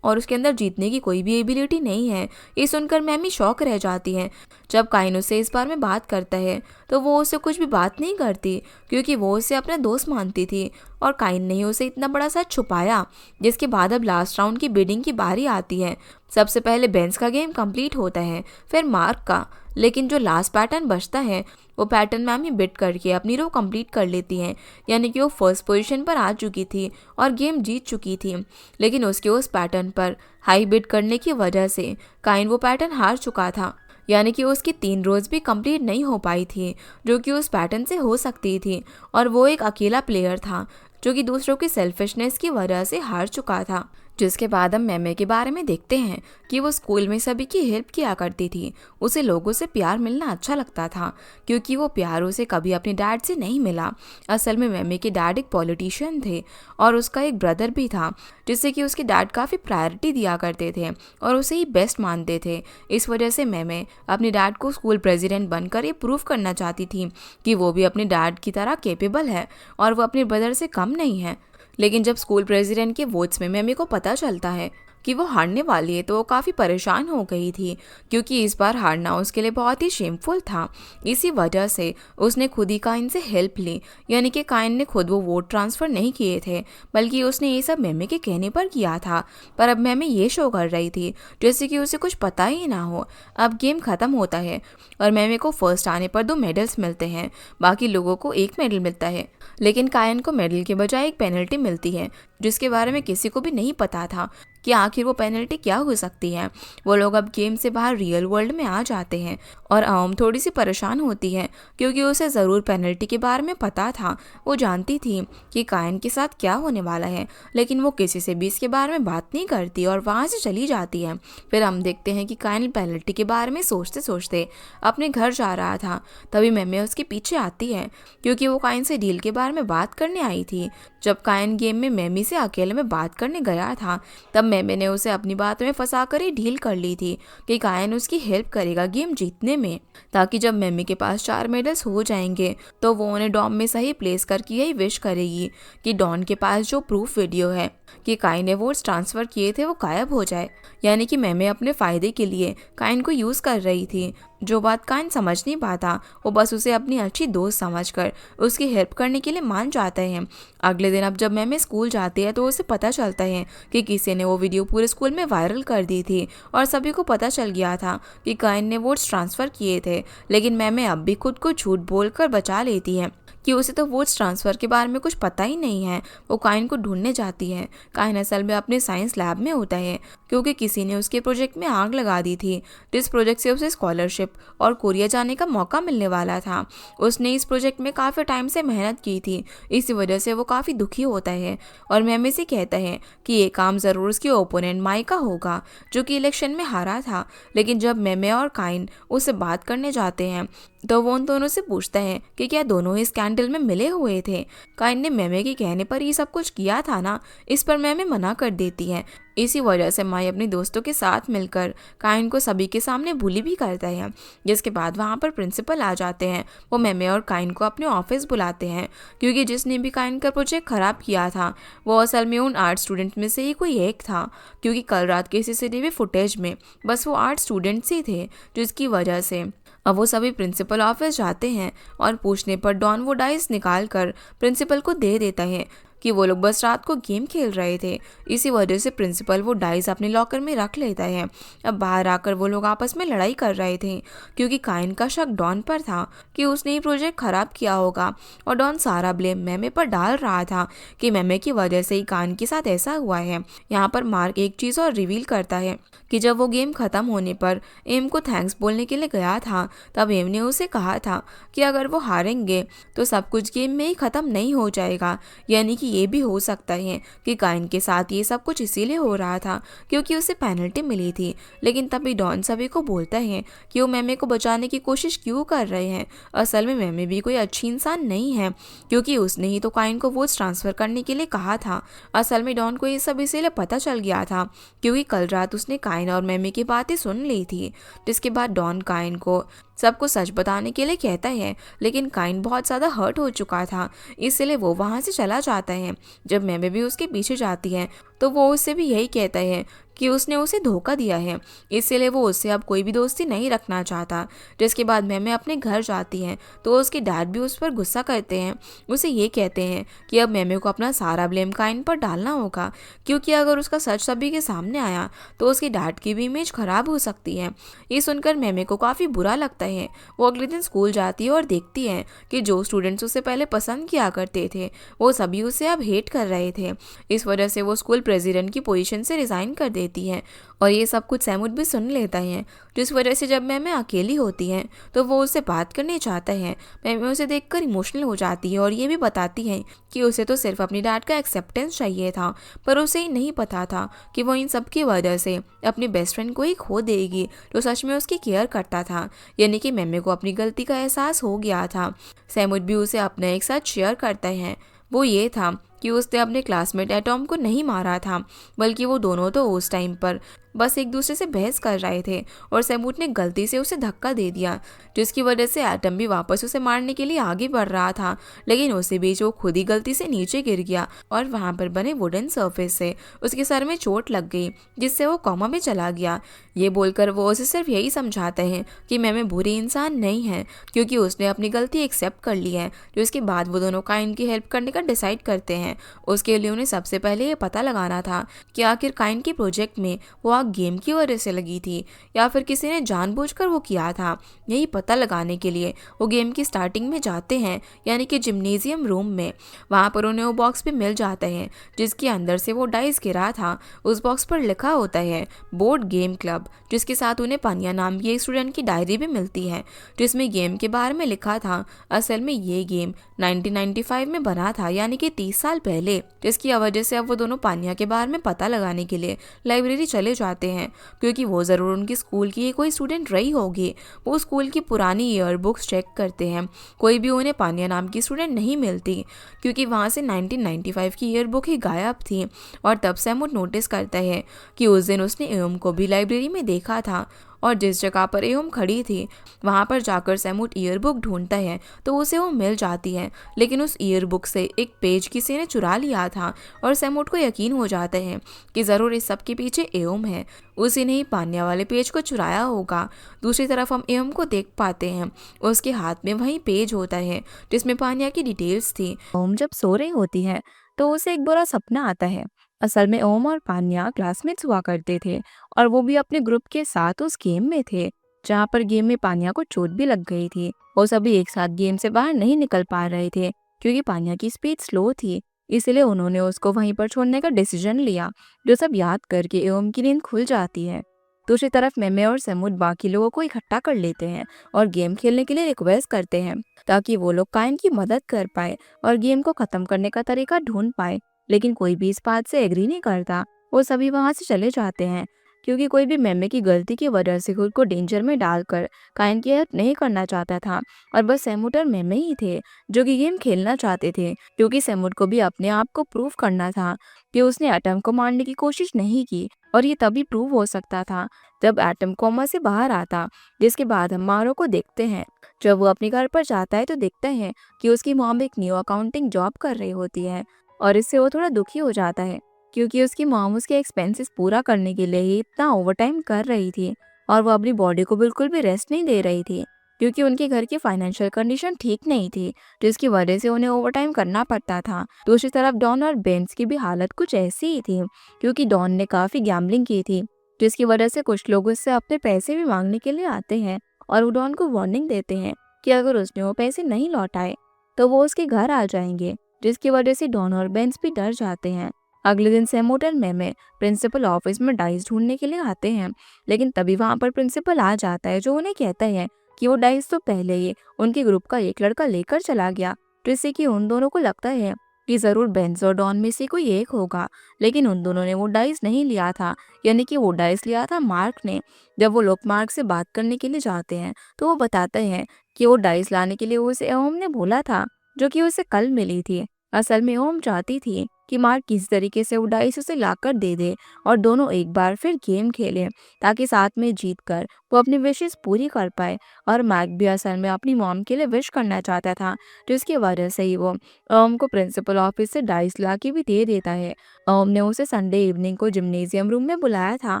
और उसके अंदर जीतने की कोई भी एबिलिटी नहीं है। ये सुनकर मैमी शॉक रह जाती है। जब काइन उससे इस बारे में बात करता है तो वो उससे कुछ भी बात नहीं करती, क्योंकि वो उसे अपना दोस्त मानती थी और काइन ने ही उसे इतना बड़ा सच छुपाया। जिसके बाद अब लास्ट राउंड की बिडिंग की बारी आती है। सबसे पहले बेंस का गेम कंप्लीट होता है, फिर मार्क का। लेकिन जो लास्ट पैटर्न बचता है वो पैटर्न मैमी बिट करके अपनी रो कंप्लीट कर लेती हैं, यानी कि वो फर्स्ट पोजीशन पर आ चुकी थी और गेम जीत चुकी थी। लेकिन उसके उस पैटर्न पर हाई बिट करने की वजह से काइन वो पैटर्न हार चुका था, यानी कि उसकी 3 रोज भी कंप्लीट नहीं हो पाई थी जो कि उस पैटर्न से हो सकती थी। और वो एक अकेला प्लेयर था जो कि दूसरों की सेल्फिशनेस की वजह से हार चुका था। जिसके बाद हम मैमे के बारे में देखते हैं कि वो स्कूल में सभी की हेल्प किया करती थी। उसे लोगों से प्यार मिलना अच्छा लगता था क्योंकि वो प्यार उसे कभी अपने डैड से नहीं मिला। असल में मैमे के डैड एक पॉलिटिशियन थे और उसका एक ब्रदर भी था जिससे कि उसके डैड काफ़ी प्रायोरिटी दिया करते थे और उसे ही बेस्ट मानते थे। इस वजह से मैमे अपने डैड को स्कूल प्रेसिडेंट बनकर ये प्रूव करना चाहती थी कि वो भी अपने डैड की तरह कैपेबल है और वो अपने ब्रदर से कम नहीं है। लेकिन जब स्कूल प्रेसिडेंट के वोट्स में मैमी को पता चलता है कि वो हारने वाली है तो वो काफ़ी परेशान हो गई थी क्योंकि इस बार हारना उसके लिए बहुत ही शेमफुल था। इसी वजह से उसने खुद ही काइन से हेल्प ली, यानी कि काइन ने खुद वो वोट ट्रांसफ़र नहीं किए थे बल्कि उसने ये सब मैमे के कहने पर किया था। पर अब मैमे ये शो कर रही थी जैसे कि उसे कुछ पता ही ना हो। अब गेम ख़त्म होता है और मैमे को फर्स्ट आने पर 2 मेडल्स मिलते हैं, बाकी लोगों को 1 मेडल मिलता है। लेकिन कायन को मेडल के बजाय एक पेनल्टी मिलती है जिसके बारे में किसी को भी नहीं पता था कि आखिर वो पेनल्टी क्या हो सकती है। वो लोग अब गेम से बाहर रियल वर्ल्ड में आ जाते हैं और आम थोड़ी सी परेशान होती है क्योंकि उसे ज़रूर पेनल्टी के बारे में पता था। वो जानती थी कि कायन के साथ क्या होने वाला है, लेकिन वो किसी से भी इसके बारे में बात नहीं करती और वहाँ से चली जाती है। फिर हम देखते हैं कि कायन पेनल्टी के बारे में सोचते सोचते अपने घर जा रहा था। तभी मैमे उसके पीछे आती है क्योंकि वो कायन से डील के बारे में बात करने आई थी। जब कायन गेम में मैमी से अकेले में बात करने गया था तब मैमे ने उसे अपनी बात में फंसा कर ही डील कर ली थी कि कायन उसकी हेल्प करेगा गेम जीतने में, ताकि जब मैमी के पास 4 मेडल्स हो जाएंगे तो वो उन्हें डॉम में सही प्लेस करके यही विश करेगी कि डॉन के पास जो प्रूफ वीडियो है कि काइन ने वोट्स ट्रांसफ़र किए थे वो गायब हो जाए। यानी कि मैमे अपने फ़ायदे के लिए काइन को यूज़ कर रही थी। जो बात काइन समझ नहीं पाता वो बस उसे अपनी अच्छी दोस्त समझकर उसकी हेल्प करने के लिए मान जाता है। अगले दिन अब जब मैमे स्कूल जाती है तो उसे पता चलता है कि किसी ने वो वीडियो पूरे स्कूल में वायरल कर दी थी और सभी को पता चल गया था कि काइन ने वोट्स ट्रांसफ़र किए थे। लेकिन मैमे अब भी खुद को झूठ बोलकर बचा लेती है कि उसे तो वोट्स ट्रांसफ़र के बारे में कुछ पता ही नहीं है। वो काइन को ढूंढने जाती है। काइन असल में अपने साइंस लैब में होता है क्योंकि किसी ने उसके प्रोजेक्ट में आग लगा दी थी, जिस प्रोजेक्ट से उसे स्कॉलरशिप और कोरिया जाने का मौका मिलने वाला था। उसने इस प्रोजेक्ट में काफ़ी टाइम से मेहनत की थी, इसी वजह से वो काफ़ी दुखी होता है और मैमे से कहता है कि ये काम ज़रूर उसके ओपोनेंट माई का होगा जो कि इलेक्शन में हारा था। लेकिन जब मैमे और काइन उससे बात करने जाते हैं तो वो उन दोनों से पूछता है कि क्या दोनों ही स्कैंडल में मिले हुए थे। काइन ने मैमे के कहने पर ये सब कुछ किया था ना, इस पर मैमे मना कर देती है। इसी वजह से माई अपने दोस्तों के साथ मिलकर काइन को सभी के सामने बुली भी करता है। जिसके बाद वहाँ पर प्रिंसिपल आ जाते हैं। वो मैमे और काइन को अपने ऑफिस बुलाते हैं क्योंकि जिसने भी काइन का प्रोजेक्ट ख़राब किया था वो असल में उन आर्ट स्टूडेंट में से ही कोई एक था, क्योंकि कल रात के CCTV फुटेज में बस वो आर्ट स्टूडेंट्स ही थे, जिसकी वजह से अब वो सभी प्रिंसिपल ऑफिस जाते हैं और पूछने पर डॉन वो डाइस निकाल कर प्रिंसिपल को दे देता है कि वो लोग बस रात को गेम खेल रहे थे। इसी वजह से प्रिंसिपल वो डाइस अपने लॉकर में रख लेता है। अब बाहर आकर वो लोग आपस में लड़ाई कर रहे थे क्योंकि काइन का शक डॉन पर था कि उसने ही प्रोजेक्ट खराब किया होगा और डॉन सारा ब्लेम मैमे पर डाल रहा था कि मैमे की वजह से ही काइन के साथ ऐसा हुआ है। यहाँ पर मार्क एक चीज़ और रिवील करता है कि जब वो गेम ख़त्म होने पर एम को थैंक्स बोलने के लिए गया था तब एम ने उसे कहा था कि अगर वो हारेंगे तो सब कुछ गेम में ही ख़त्म नहीं हो जाएगा। यानी कि ये भी हो सकता है कि काइन के साथ ये सब कुछ इसीलिए हो रहा था क्योंकि उसे पेनल्टी मिली थी। लेकिन तभी डॉन सभी को बोलता है कि वो मैमे को बचाने की कोशिश क्यों कर रहे हैं। असल में मैमे भी कोई अच्छी इंसान नहीं है क्योंकि उसने ही तो काइन को वोट्स ट्रांसफ़र करने के लिए कहा था। असल में डॉन को ये सब इसीलिए पता चल गया था क्योंकि कल रात उसने काइन और मैमे की बातें सुन ली थी। जिसके बाद डॉन काइन को सबको सच बताने के लिए कहता है, लेकिन काइन बहुत ज़्यादा हर्ट हो चुका था इसलिए वो वहाँ से चला जाता है। जब मैमे भी उसके पीछे जाती है तो वो उससे भी यही कहता है कि उसने उसे धोखा दिया है, इसलिए वो उससे अब कोई भी दोस्ती नहीं रखना चाहता। जिसके बाद मैमे अपने घर जाती हैं तो उसके डैड भी उस पर गुस्सा करते हैं। उसे ये कहते हैं कि अब मैमे को अपना सारा ब्लेम काइन पर डालना होगा क्योंकि अगर उसका सच सभी के सामने आया तो उसके डैड की भी इमेज ख़राब हो सकती है। ये सुनकर मैमे को काफ़ी बुरा लगता है। वो अगले दिन स्कूल जाती है और देखती है कि जो स्टूडेंट्स उसे पहले पसंद किया करते थे वो सभी उसे अब हेट कर रहे थे। इस वजह से वो स्कूल प्रेसिडेंट की पोजीशन से रिज़ाइन कर देती है। और ये सब कुछ सैमुट भी सुन लेता है, जिस वजह से जब मैमे अकेली होती है तो वो उससे बात करने चाहता है। मैमे उसे देखकर इमोशनल हो जाती है और ये भी बताती है कि उसे तो सिर्फ अपनी डैड का एक्सेप्टेंस चाहिए था, पर उसे ही नहीं पता था कि वो इन सब की वजह से अपनी बेस्ट फ्रेंड को ही खो देगी जो सच में उसकी केयर करता था। यानी कि मैमे को अपनी गलती का एहसास हो गया था। सैमुट भी उसे अपना एक साथ शेयर करता है। वो ये था कि उसने अपने क्लासमेट एटॉम को नहीं मारा था, बल्कि वो दोनों तो उस टाइम पर बस एक दूसरे से बहस कर रहे थे और सैमुट ने गलती से उसे धक्का दे दिया, जिसकी वजह से एटम भी वापस उसे मारने के लिए आगे बढ़ रहा था। लेकिन उसी बीच वो खुद ही गलती से नीचे गिर गया और वहाँ पर बने वुडन सरफेस से उसके सर में चोट लग गई, जिससे वो कोमा में चला गया। ये बोलकर वो उसे सिर्फ यही समझाते हैं कि मैमे बुरी इंसान नहीं है, क्योंकि उसने अपनी गलती एक्सेप्ट कर ली है। जो इसके बाद वो दोनों काइन की हेल्प करने का डिसाइड करते हैं। उसके लिए उन्हें सबसे पहले ये पता लगाना था कि आखिर काइन की प्रोजेक्ट में वो आग गेम की वजह से लगी थी या फिर किसी ने जानबूझकर वो किया था। यही पता लगाने के लिए वो गेम की स्टार्टिंग में जाते हैं, यानी कि जिम्नेजियम रूम में। वहाँ पर उन्हें वो बॉक्स भी मिल जाता है जिसके अंदर से वो डाइस गिरा था। उस बॉक्स पर लिखा होता है बोर्ड गेम क्लब, जिसके साथ उन्हें पानिया नाम की एक स्टूडेंट की डायरी भी मिलती है जिसमें गेम के बारे में लिखा था। असल में ये गेम 1995 में बना था, यानी कि 30 साल पहले, जिसकी वजह से अब वो दोनों पानिया के बारे में पता लगाने के लिए लाइब्रेरी चले जाते हैं, क्योंकि वो ज़रूर उनकी स्कूल की कोई स्टूडेंट रही होगी। वो स्कूल की पुरानी ईयर बुक्स चेक करते हैं, कोई भी उन्हें पानिया नाम की स्टूडेंट नहीं मिलती, क्योंकि वहाँ से 1995 की ईयर बुक ही गायब थी। और तब सैमुट नोटिस करता है कि उस दिन उसने एयम को भी लाइब्रेरी में देखा था और जिस जगह पर एयम खड़ी थी वहाँ पर जाकर सैमुट ईयर बुक ढूंढता है तो उसे वो मिल जाती है। लेकिन उस ईयर बुक से एक पेज किसी ने चुरा लिया था और सैमुट को यकीन हो जाता है कि ज़रूर इस सब के पीछे एयम है, उसी ने ही पानिया वाले पेज को चुराया होगा। दूसरी तरफ हम एयम को देख पाते हैं, उसके हाथ में वही पेज होता है जिसमें पानिया की डिटेल्स थी। ओम जब सो रही होती है तो उसे एक बुरा सपना आता है। असल में ओम और पानिया क्लासमेट्स हुआ करते थे और वो भी अपने ग्रुप के साथ उस गेम में थे जहाँ पर गेम में पानिया को चोट भी लग गई थी। वो सभी एक साथ गेम से बाहर नहीं निकल पा रहे थे क्योंकि पानिया की स्पीड स्लो थी, इसलिए उन्होंने उसको वहीं पर छोड़ने का डिसीजन लिया। जो सब याद करके ओम की नींद खुल जाती है। दूसरी तरफ मेमे और सैमुट बाकी लोगों को इकट्ठा कर लेते हैं और गेम खेलने के लिए रिक्वेस्ट करते हैं ताकि वो लोग काइन की मदद कर पाए और गेम को खत्म करने का तरीका ढूंढ पाए। लेकिन कोई भी इस बात से एग्री नहीं करता। वो सभी वहां से चले जाते हैं क्योंकि कोई भी मेमे की गलती की वजह से खुद को डेंजर में डालकर काइन की हेल्प नहीं करना चाहता था और बस सैमुट और मेमे ही थे जो कि गेम खेलना चाहते थे, क्योंकि सैमुट को भी अपने आप को प्रूव करना था कि उसने एटम को मारने की कोशिश नहीं की। और ये तभी प्रूव हो सकता था जब एटम कोमा से बाहर आता। जिसके बाद हम मारो को देखते हैं। जब वो अपने घर पर जाता है तो देखते हैं कि उसकी मॉम एक न्यू अकाउंटिंग जॉब कर रही होती है और इससे वो थोड़ा दुखी हो जाता है क्योंकि उसकी मॉम उसके एक्सपेंसेस पूरा करने के लिए ही इतना ओवरटाइम कर रही थी और वो अपनी बॉडी को बिल्कुल भी रेस्ट नहीं दे रही थी क्योंकि उनके घर की फाइनेंशियल कंडीशन ठीक नहीं थी, जिसकी वजह से उन्हें ओवरटाइम करना पड़ता था। दूसरी तरफ डॉन और बेंस की भी हालत कुछ ऐसी ही थी क्योंकि डॉन ने काफ़ी गैम्बलिंग की थी, जिसकी वजह से कुछ लोग उससे अपने पैसे भी मांगने के लिए आते हैं और वो डॉन को वार्निंग देते हैं कि अगर उसने वो पैसे नहीं लौटाए तो वो उसके घर आ जाएंगे, जिसकी वजह से डॉन और बेंस भी डर जाते हैं। अगले दिन सैमुट और मेमे प्रिंसिपल ऑफिस में डाइस ढूंढने के लिए आते हैं, लेकिन तभी वहाँ पर प्रिंसिपल आ जाता है जो उन्हें कहता है कि वो डाइस तो पहले ही उनके ग्रुप का एक लड़का लेकर चला गया, जिससे कि उन दोनों को लगता है कि जरूर बेंस और डॉन में से कोई एक होगा। लेकिन उन दोनों ने वो डाइस नहीं लिया था, यानी कि वो डाइस लिया था मार्क ने। जब वो लोग मार्क से बात करने के लिए जाते हैं तो वो बताते हैं कि वो डाइस लाने के लिए उसे ओम ने बोला था, जो कि उसे कल मिली थी। असल में ओम चाहती थी कि मार्क किसी तरीके से वो डाइस उसे लाकर दे दे और दोनों एक बार फिर गेम खेलें ताकि साथ में जीत कर वो अपनी विशेष पूरी कर पाए। और मार्क भी असल में अपनी मॉम के लिए विश करना चाहता था, जिसकी वजह से ही वो ओम को प्रिंसिपल ऑफिस से डाइस ला के भी दे देता है। ओम ने उसे संडे इवनिंग को जिम्नेजियम रूम में बुलाया था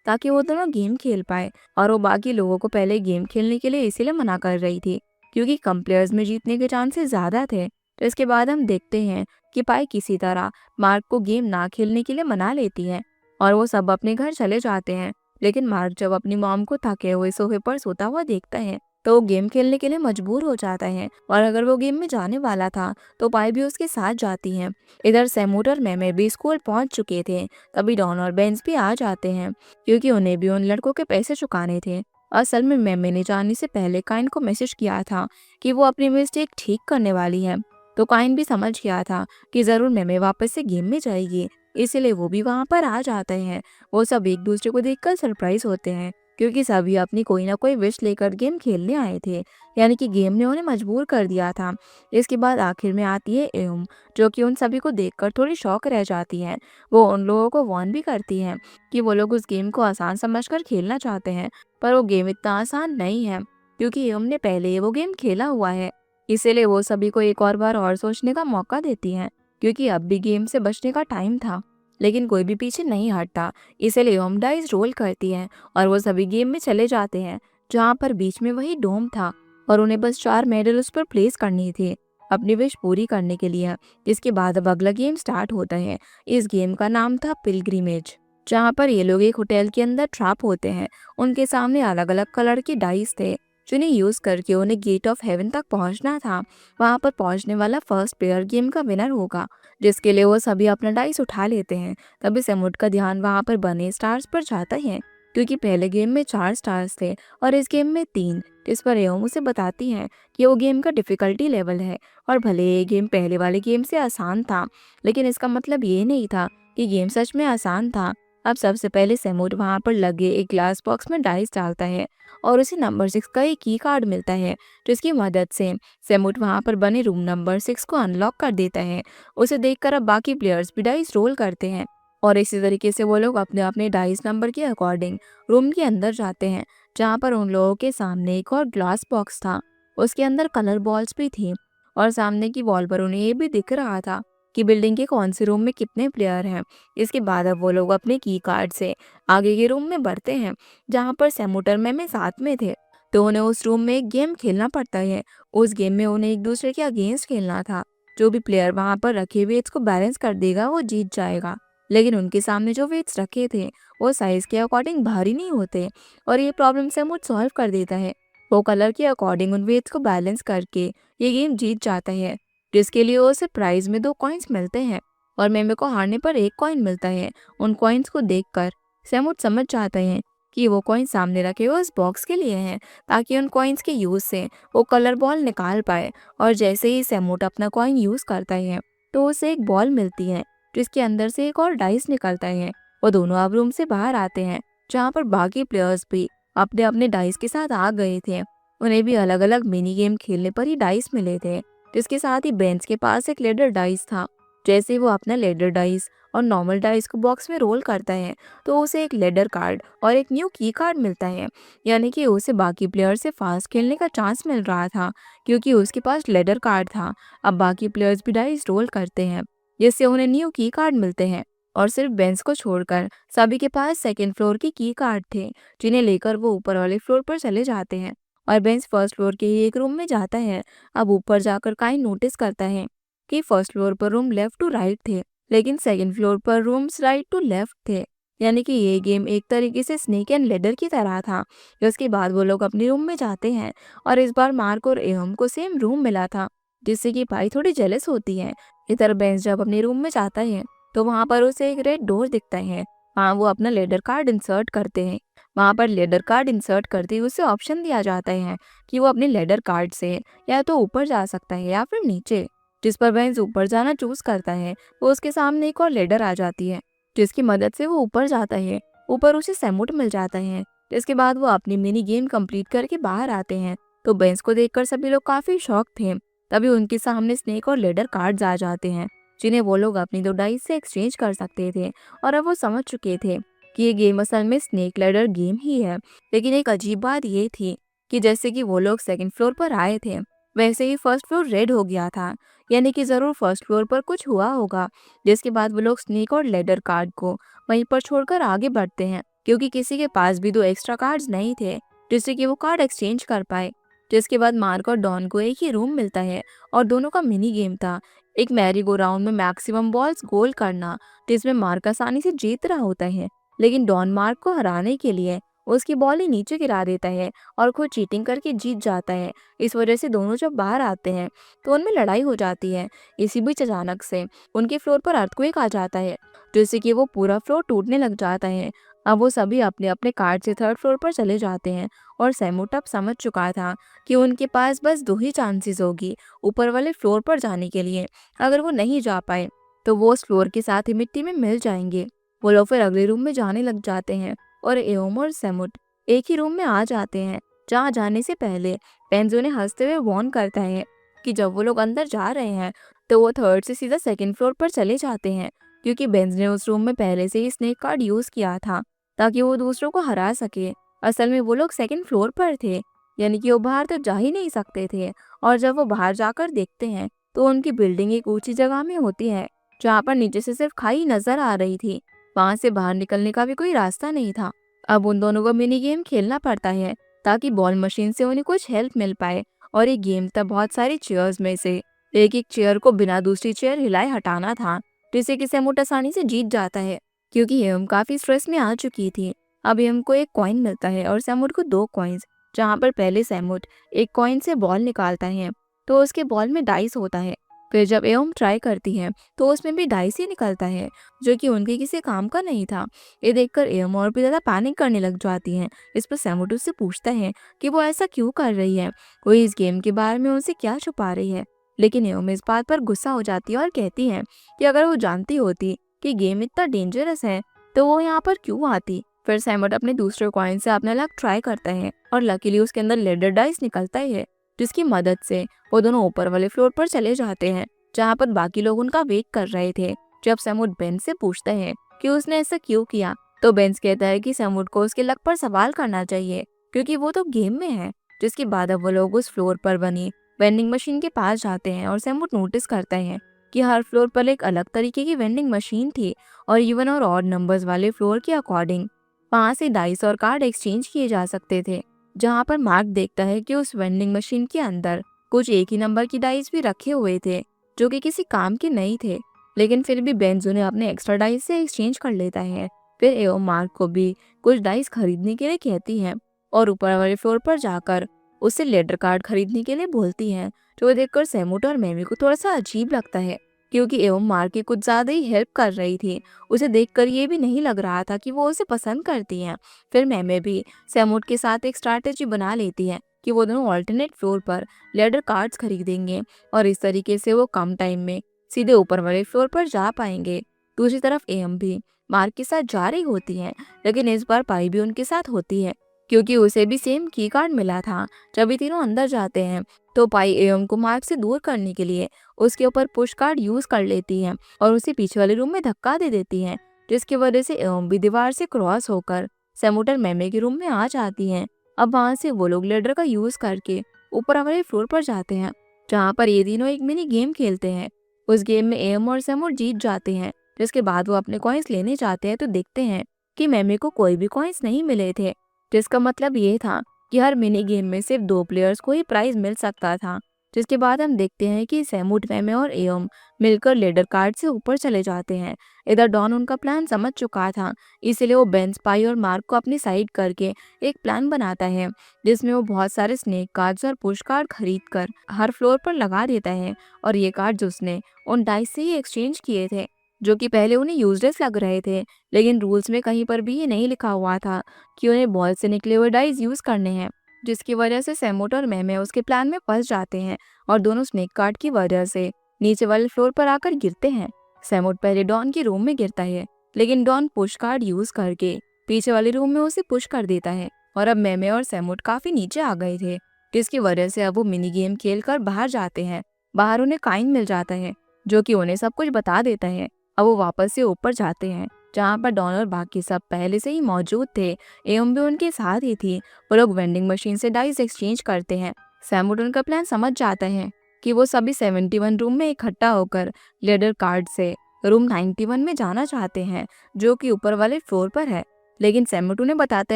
ताकि वो दोनों गेम खेल पाए और वो बाकी लोगों को पहले गेम खेलने के लिए इसीलिए मना कर रही थी क्योंकि कम प्लेयर्स में जीतने के चांसेस ज़्यादा थे। तो इसके बाद हम देखते हैं कि पाई किसी तरह मार्क को गेम ना खेलने के लिए मना लेती है और वो सब अपने घर चले जाते हैं। लेकिन मार्क जब अपनी मॉम को थके हुए सोफे पर सोता हुआ देखता है तो वो गेम खेलने के लिए मजबूर हो जाता है और अगर वो गेम में जाने वाला था तो पाई भी उसके साथ जाती है। इधर सैमूट और मैमे भी स्कूल पहुंच चुके थे। तभी डॉन और बेंस भी आ जाते हैं क्योंकि उन्हें भी उन लड़कों के पैसे चुकाने थे। असल में मैमे ने जाने से पहले काइन को मैसेज किया था कि वो अपनी मिस्टेक ठीक करने वाली है, तो काइन भी समझ गया था कि जरूर मैमे वापस से गेम में जाएगी, इसीलिए वो भी वहां पर आ जाते हैं। वो सब एक दूसरे को देखकर सरप्राइज होते हैं क्योंकि सभी अपनी कोई ना कोई विश लेकर गेम खेलने आए थे, यानी कि गेम ने उन्हें मजबूर कर दिया था। इसके बाद आखिर में आती है एम, जो कि उन सभी को देखकर थोड़ी शॉक रह जाती है। वो उन लोगों को वार्न भी करती है कि वो लोग उस गेम को आसान समझकर खेलना चाहते हैं, पर वो गेम इतना आसान नहीं है क्योंकि एम ने पहले ही वो गेम खेला हुआ है। इसीलिए वो सभी को एक और बार और सोचने का मौका देती हैं क्योंकि अब भी गेम से बचने का टाइम था। लेकिन कोई भी पीछे नहीं हटता, इसीलिए ओम डाइस रोल करती है और वो सभी गेम में चले जाते हैं जहाँ पर बीच में वही डोम था और उन्हें बस 4 मेडल उस पर प्लेस करनी थी अपनी विश पूरी करने के लिए। इसके बाद अब अगला गेम स्टार्ट होता है। इस गेम का नाम था पिलग्रिमेज, जहाँ पर ये लोग एक होटल के अंदर ट्रैप होते हैं। उनके सामने अलग अलग कलर के डाइस थे जिन्हें यूज करके उन्हें गेट ऑफ हेवन तक पहुंचना था। वहां पर पहुंचने वाला फर्स्ट प्लेयर गेम का विनर होगा, जिसके लिए वो सभी अपना डाइस उठा लेते हैं। तभी सैमुट का ध्यान वहां पर बने स्टार्स पर जाता है क्योंकि पहले गेम में 4 स्टार्स थे और इस गेम में 3। इस पर एओम उसे बताती हैं कि वो गेम का डिफिकल्टी लेवल है और भले ये गेम पहले वाले गेम से आसान था, लेकिन इसका मतलब ये नहीं था कि गेम सच में आसान था। अब सबसे पहले सैमुट वहां पर लगे एक ग्लास बॉक्स में डाइस डालता है और उसे नंबर 6 का एक की कार्ड मिलता है, जिसकी मदद से सैमुट वहां पर बने रूम नंबर 6 को अनलॉक कर देता है। उसे देखकर अब बाकी प्लेयर्स भी डाइस रोल करते हैं और इसी तरीके से वो लोग अपने अपने डाइस नंबर के अकॉर्डिंग रूम के अंदर जाते हैं, जहाँ पर उन लोगों के सामने एक और ग्लास बॉक्स था। उसके अंदर कलर बॉल्स भी थी और सामने की वॉल पर उन्हें ये भी दिख रहा था कि बिल्डिंग के कौन से रूम में कितने प्लेयर हैं। इसके बाद अब वो लोग अपने की कार्ड से आगे के रूम में बढ़ते हैं जहाँ पर सैमुटर में साथ में थे। तो उन्हें उस रूम में एक गेम खेलना पड़ता है। उस गेम में उन्हें एक दूसरे के अगेंस्ट खेलना था। जो भी प्लेयर वहां पर रखे वेट्स को बैलेंस कर देगा वो जीत जाएगा। लेकिन उनके सामने जो वेट्स रखे थे वो साइज के अकॉर्डिंग भारी नहीं होते और ये प्रॉब्लम सैमुट सॉल्व कर देता है। वो कलर के अकॉर्डिंग उन वेट्स को बैलेंस करके ये गेम जीत जाता है, जिसके लिए उसे प्राइज में 2 कॉइन्स मिलते हैं और मेमे को हारने पर 1 कॉइन मिलता है। उन कॉइन्स को देखकर सैमुट समझ जाते हैं कि वो कॉइन सामने रखे हुए उस बॉक्स के लिए हैं, ताकि उन कॉइन्स के यूज से वो कलर बॉल निकाल पाए। और जैसे ही सैमुट अपना कॉइन यूज करता है तो उसे एक बॉल मिलती है जिसके अंदर से एक और डाइस निकलता है। वो दोनों अब रूम से बाहर आते हैं जहाँ पर बाकी प्लेयर्स भी अपने अपने डाइस के साथ आ गए थे। उन्हें भी अलग अलग मिनी गेम खेलने पर ही डाइस मिले थे, जिसके साथ ही बेंच के पास एक लेडर डाइस था। जैसे ही वो अपना लेडर डाइस और नॉर्मल डाइस को बॉक्स में रोल करता है तो उसे एक लेडर कार्ड और एक न्यू की कार्ड मिलता है, यानी कि उसे बाकी प्लेयर से फास्ट खेलने का चांस मिल रहा था क्योंकि उसके पास लेडर कार्ड था। अब बाकी प्लेयर्स भी डाइस रोल करते हैं जिससे उन्हें न्यू की कार्ड मिलते हैं और सिर्फ बेंच को छोड़कर सभी के पास सेकेंड फ्लोर की कार्ड थे, जिन्हें लेकर वो ऊपर वाले फ्लोर पर चले जाते हैं और बेंच फर्स्ट फ्लोर के ही एक रूम में जाता है। अब ऊपर जाकर काइन नोटिस करता है कि फर्स्ट फ्लोर पर रूम लेफ्ट टू राइट थे, लेकिन सेकंड फ्लोर पर रूम्स राइट टू लेफ्ट थे, यानी कि ये गेम एक तरीके से स्नेक एंड लेडर की तरह था। उसके बाद वो लोग अपने रूम में जाते हैं और इस बार मार्क और एहम को सेम रूम मिला था, जिससे कि पाई थोड़ी जेलस होती है। इधर बेंच जब अपने रूम में जाता है तो वहां पर उसे एक रेड डोर दिखता है। वहां वो अपना लेडर कार्ड इंसर्ट करते हैं। वहां पर लेडर कार्ड इंसर्ट करते ही उसे ऑप्शन दिया जाता है कि वो अपने लेडर कार्ड से या तो ऊपर जा सकता है या फिर नीचे। जिस पर बेंच ऊपर जाना चूज करता है वो उसके सामने एक और लेडर आ जाती है जिसकी मदद से वो ऊपर जाता है। ऊपर उसे सैमुट मिल जाता है। जिसके बाद वो अपनी मिनी गेम कंप्लीट करके बाहर आते हैं तो बेंच को देखकर सभी लोग काफी शॉक थे। तभी उनके सामने स्नेक और लेडर कार्ड्स आ जाते हैं जिन्हें वो लोग अपनी 2 डाइस से एक्सचेंज कर सकते थे। और अब वो समझ चुके थे कि ये गेम असल में स्नेक लेडर गेम ही है। लेकिन एक अजीब बात ये थी कि जैसे कि वो लोग सेकंड फ्लोर पर आए थे वैसे ही फर्स्ट फ्लोर रेड हो गया था, यानी कि जरूर फर्स्ट फ्लोर पर कुछ हुआ होगा। जिसके बाद वो लोग स्नेक और लेडर कार्ड को वहीं पर छोड़कर आगे बढ़ते हैं क्योंकि किसी के पास भी 2 एक्स्ट्रा कार्ड्स नहीं थे जिससे कि वो कार्ड एक्सचेंज कर पाए। जिसके बाद मार्क और डॉन को एक ही रूम मिलता है और दोनों का मिनी गेम था एक मैरी गो राउंड में मैक्सिमम बॉल्स गोल करना, जिसमें मार्क आसानी से जीत रहा होता है। लेकिन डॉन मार्क को हराने के लिए उसकी बॉल ही नीचे गिरा देता है और खुद चीटिंग करके जीत जाता है। इस वजह से दोनों जब बाहर आते हैं तो उनमें लड़ाई हो जाती है। इसी बीच अचानक से उनके फ्लोर पर अर्थक्वेक आ जाता है, जिससे कि वो पूरा फ्लोर टूटने लग जाता है। अब वो सभी अपने अपने कार्ड से थर्ड फ्लोर पर चले जाते हैं और सैमुट अब समझ चुका था कि उनके पास बस 2 ही चांसेस होगी ऊपर वाले फ्लोर पर जाने के लिए। अगर वो नहीं जा पाए तो वो उस फ्लोर के साथ ही मिट्टी में मिल जाएंगे। वो लोग फिर अगले रूम में जाने लग जाते हैं और एओम और सैमुट एक ही रूम में आ जाते हैं। जहाँ जाने से पहले पेंज उन्हें हंसते हुए वार्न करता है कि जब वो लोग अंदर जा रहे हैं तो वो थर्ड से सीधा सेकंड फ्लोर पर चले जाते हैं, क्योंकि बेंज ने उस रूम में पहले से ही स्नेक कार्ड यूज किया था ताकि वो दूसरों को हरा सके। असल में वो लोग सेकंड फ्लोर पर थे, यानी कि वो बाहर तो जा ही नहीं सकते थे। और जब वो बाहर जाकर देखते हैं तो उनकी बिल्डिंग एक ऊंची जगह में होती है जहाँ पर नीचे से सिर्फ खाई नजर आ रही थी। वहां से बाहर निकलने का भी कोई रास्ता नहीं था। अब उन दोनों को मिनी गेम खेलना पड़ता है ताकि बॉल मशीन से उन्हें कुछ हेल्प मिल पाए। और ये गेम तब बहुत सारी चेयर्स में से एक एक चेयर को बिना दूसरी चेयर हिलाए हटाना था, जिससे कि सैमुट आसानी से जीत जाता है, क्योंकि हेम काफी स्ट्रेस में आ चुकी थी। अब हेम को एक कॉइन मिलता है और सैमुट को 2 कॉइन्स, जहाँ पर पहले सैमुट एक कॉइन से बॉल निकालता है तो उसके बॉल में डाइस होता है। फिर जब एओम ट्राई करती है तो उसमें भी डाइस ही निकलता है, जो कि उनके किसी काम का नहीं था। ये देखकर एओम और भी ज्यादा पैनिक करने लग जाती है। इस पर सैमुट उससे पूछता है कि वो ऐसा क्यों कर रही है, वो इस गेम के बारे में उनसे क्या छुपा रही है। लेकिन एओम इस बात पर गुस्सा हो जाती है और कहती है कि अगर वो जानती होती कि गेम इतना डेंजरस है तो वो यहाँ पर क्यों आती। फिर सैमुट अपने दूसरे कॉइन से अपना लक ट्राई करता है और लकीली उसके अंदर लेडर डाइस निकलता है, जिसकी मदद से वो दोनों ऊपर वाले फ्लोर पर चले जाते हैं जहाँ पर बाकी लोग उनका वेट कर रहे थे। जब सैमुट बेन से पूछता है कि उसने ऐसा क्यों किया तो बेंस कहता है कि सैमुट को उसके लक पर सवाल करना चाहिए, क्योंकि वो तो गेम में है। जिसके बाद अब वो लोग उस फ्लोर पर बनी वेंडिंग मशीन के पास जाते हैं और सैमुट नोटिस करता है कि हर फ्लोर पर एक अलग तरीके की वेंडिंग मशीन थी और इवन और ऑड नंबर्स वाले फ्लोर के अकॉर्डिंग वहाँ से डाइस और कार्ड एक्सचेंज किए जा सकते थे। जहाँ पर मार्क देखता है कि उस वेंडिंग मशीन के अंदर कुछ एक ही नंबर की डाइस भी रखे हुए थे जो कि किसी काम के नहीं थे, लेकिन फिर भी बेंज उन्हें अपने एक्स्ट्रा डाइस से एक्सचेंज कर लेता है। फिर एओ मार्क को भी कुछ डाइस खरीदने के लिए कहती है और ऊपर वाले फ्लोर पर जाकर उससे लेडर कार्ड खरीदने के लिए बोलती है, जो देखकर सैमुट और मैमी को थोड़ा सा अजीब लगता है, क्योंकि एओ मार्क की कुछ ज्यादा ही हेल्प कर रही थी। उसे देखकर ये भी नहीं लग रहा था कि वो उसे पसंद करती है। फिर मैमे भी सैमुट के साथ एक स्ट्रैटेजी बना लेती है कि वो दोनों ऑल्टरनेट फ्लोर पर लेडर कार्ड्स खरीदेंगे और इस तरीके से वो कम टाइम में सीधे ऊपर वाले फ्लोर पर जा पाएंगे। दूसरी तरफ एम भी मार्क के साथ जा रही होती है, लेकिन इस बार पाई भी उनके साथ होती है, क्योंकि उसे भी सेम की कार्ड मिला था। जब ये तीनों अंदर जाते हैं तो पाई एम को मार्क से दूर करने के लिए उसके ऊपर पुश कार्ड यूज कर लेती है और उसे पीछे वाले रूम में धक्का दे देती है, जिसकी वजह से एम भी दीवार से क्रॉस होकर सैमुट और मैमे के रूम में आ जाती है। अब वहां से वो लोग लेडर का यूज करके ऊपर वाले फ्लोर पर जाते हैं, जहाँ पर ये तीनों एक मिनी गेम खेलते हैं। उस गेम में एम और सैमुट जीत जाते हैं। जिसके बाद वो अपने कॉइन्स लेने जाते हैं तो देखते हैं कि मैमे को कोई भी कॉइन्स नहीं मिले थे, जिसका मतलब ये था कि हर मिनी गेम में सिर्फ 2 प्लेयर्स को ही प्राइज मिल सकता था। जिसके बाद हम देखते हैं कि सैमुट, मैमे और एम मिलकर लेडर कार्ड से ऊपर चले जाते हैं। इधर डॉन उनका प्लान समझ चुका था, इसलिए वो बेन, स्पाई और मार्क को अपनी साइड करके एक प्लान बनाता है, जिसमें वो बहुत सारे स्नेक कार्ड्स और पुश कार्ड खरीद कर हर फ्लोर पर लगा देता है। और ये कार्ड उसने उन डाइस से ही एक्सचेंज किए थे, जो कि पहले उन्हें यूजलेस लग रहे थे, लेकिन रूल्स में कहीं पर भी ये नहीं लिखा हुआ था कि उन्हें बॉल से निकले हुए डाइस यूज करने हैं। जिसकी वजह से सैमुट और मैमे उसके प्लान में फंस जाते हैं और दोनों स्नेक कार्ड की वजह से नीचे वाले फ्लोर पर आकर गिरते हैं। सैमुट पहले डॉन के रूम में गिरता है, लेकिन डॉन पुश कार्ड यूज करके पीछे वाले रूम में उसे पुश कर देता है और अब मैमे और सैमुट काफी नीचे आ गए थे, जिसकी वजह से अब वो मिनी गेम खेल कर बाहर जाते हैं। बाहर उन्हें काइन मिल जाता है, जो कि उन्हें सब कुछ बता देता है। अब वो वापस से ऊपर जाते हैं, जहाँ पर डॉन और बाकी सब पहले से ही मौजूद थे। एम भी उनके साथ ही थी। वो लोग वेंडिंग मशीन से डाइस एक्सचेंज करते हैं। सैमुट उनका प्लान समझ जाता है कि वो सभी 71 रूम में इकट्ठा होकर लेडर कार्ड से रूम 91 में जाना चाहते हैं, जो कि ऊपर वाले फ्लोर पर है। लेकिन सैमुट उन्हें बताता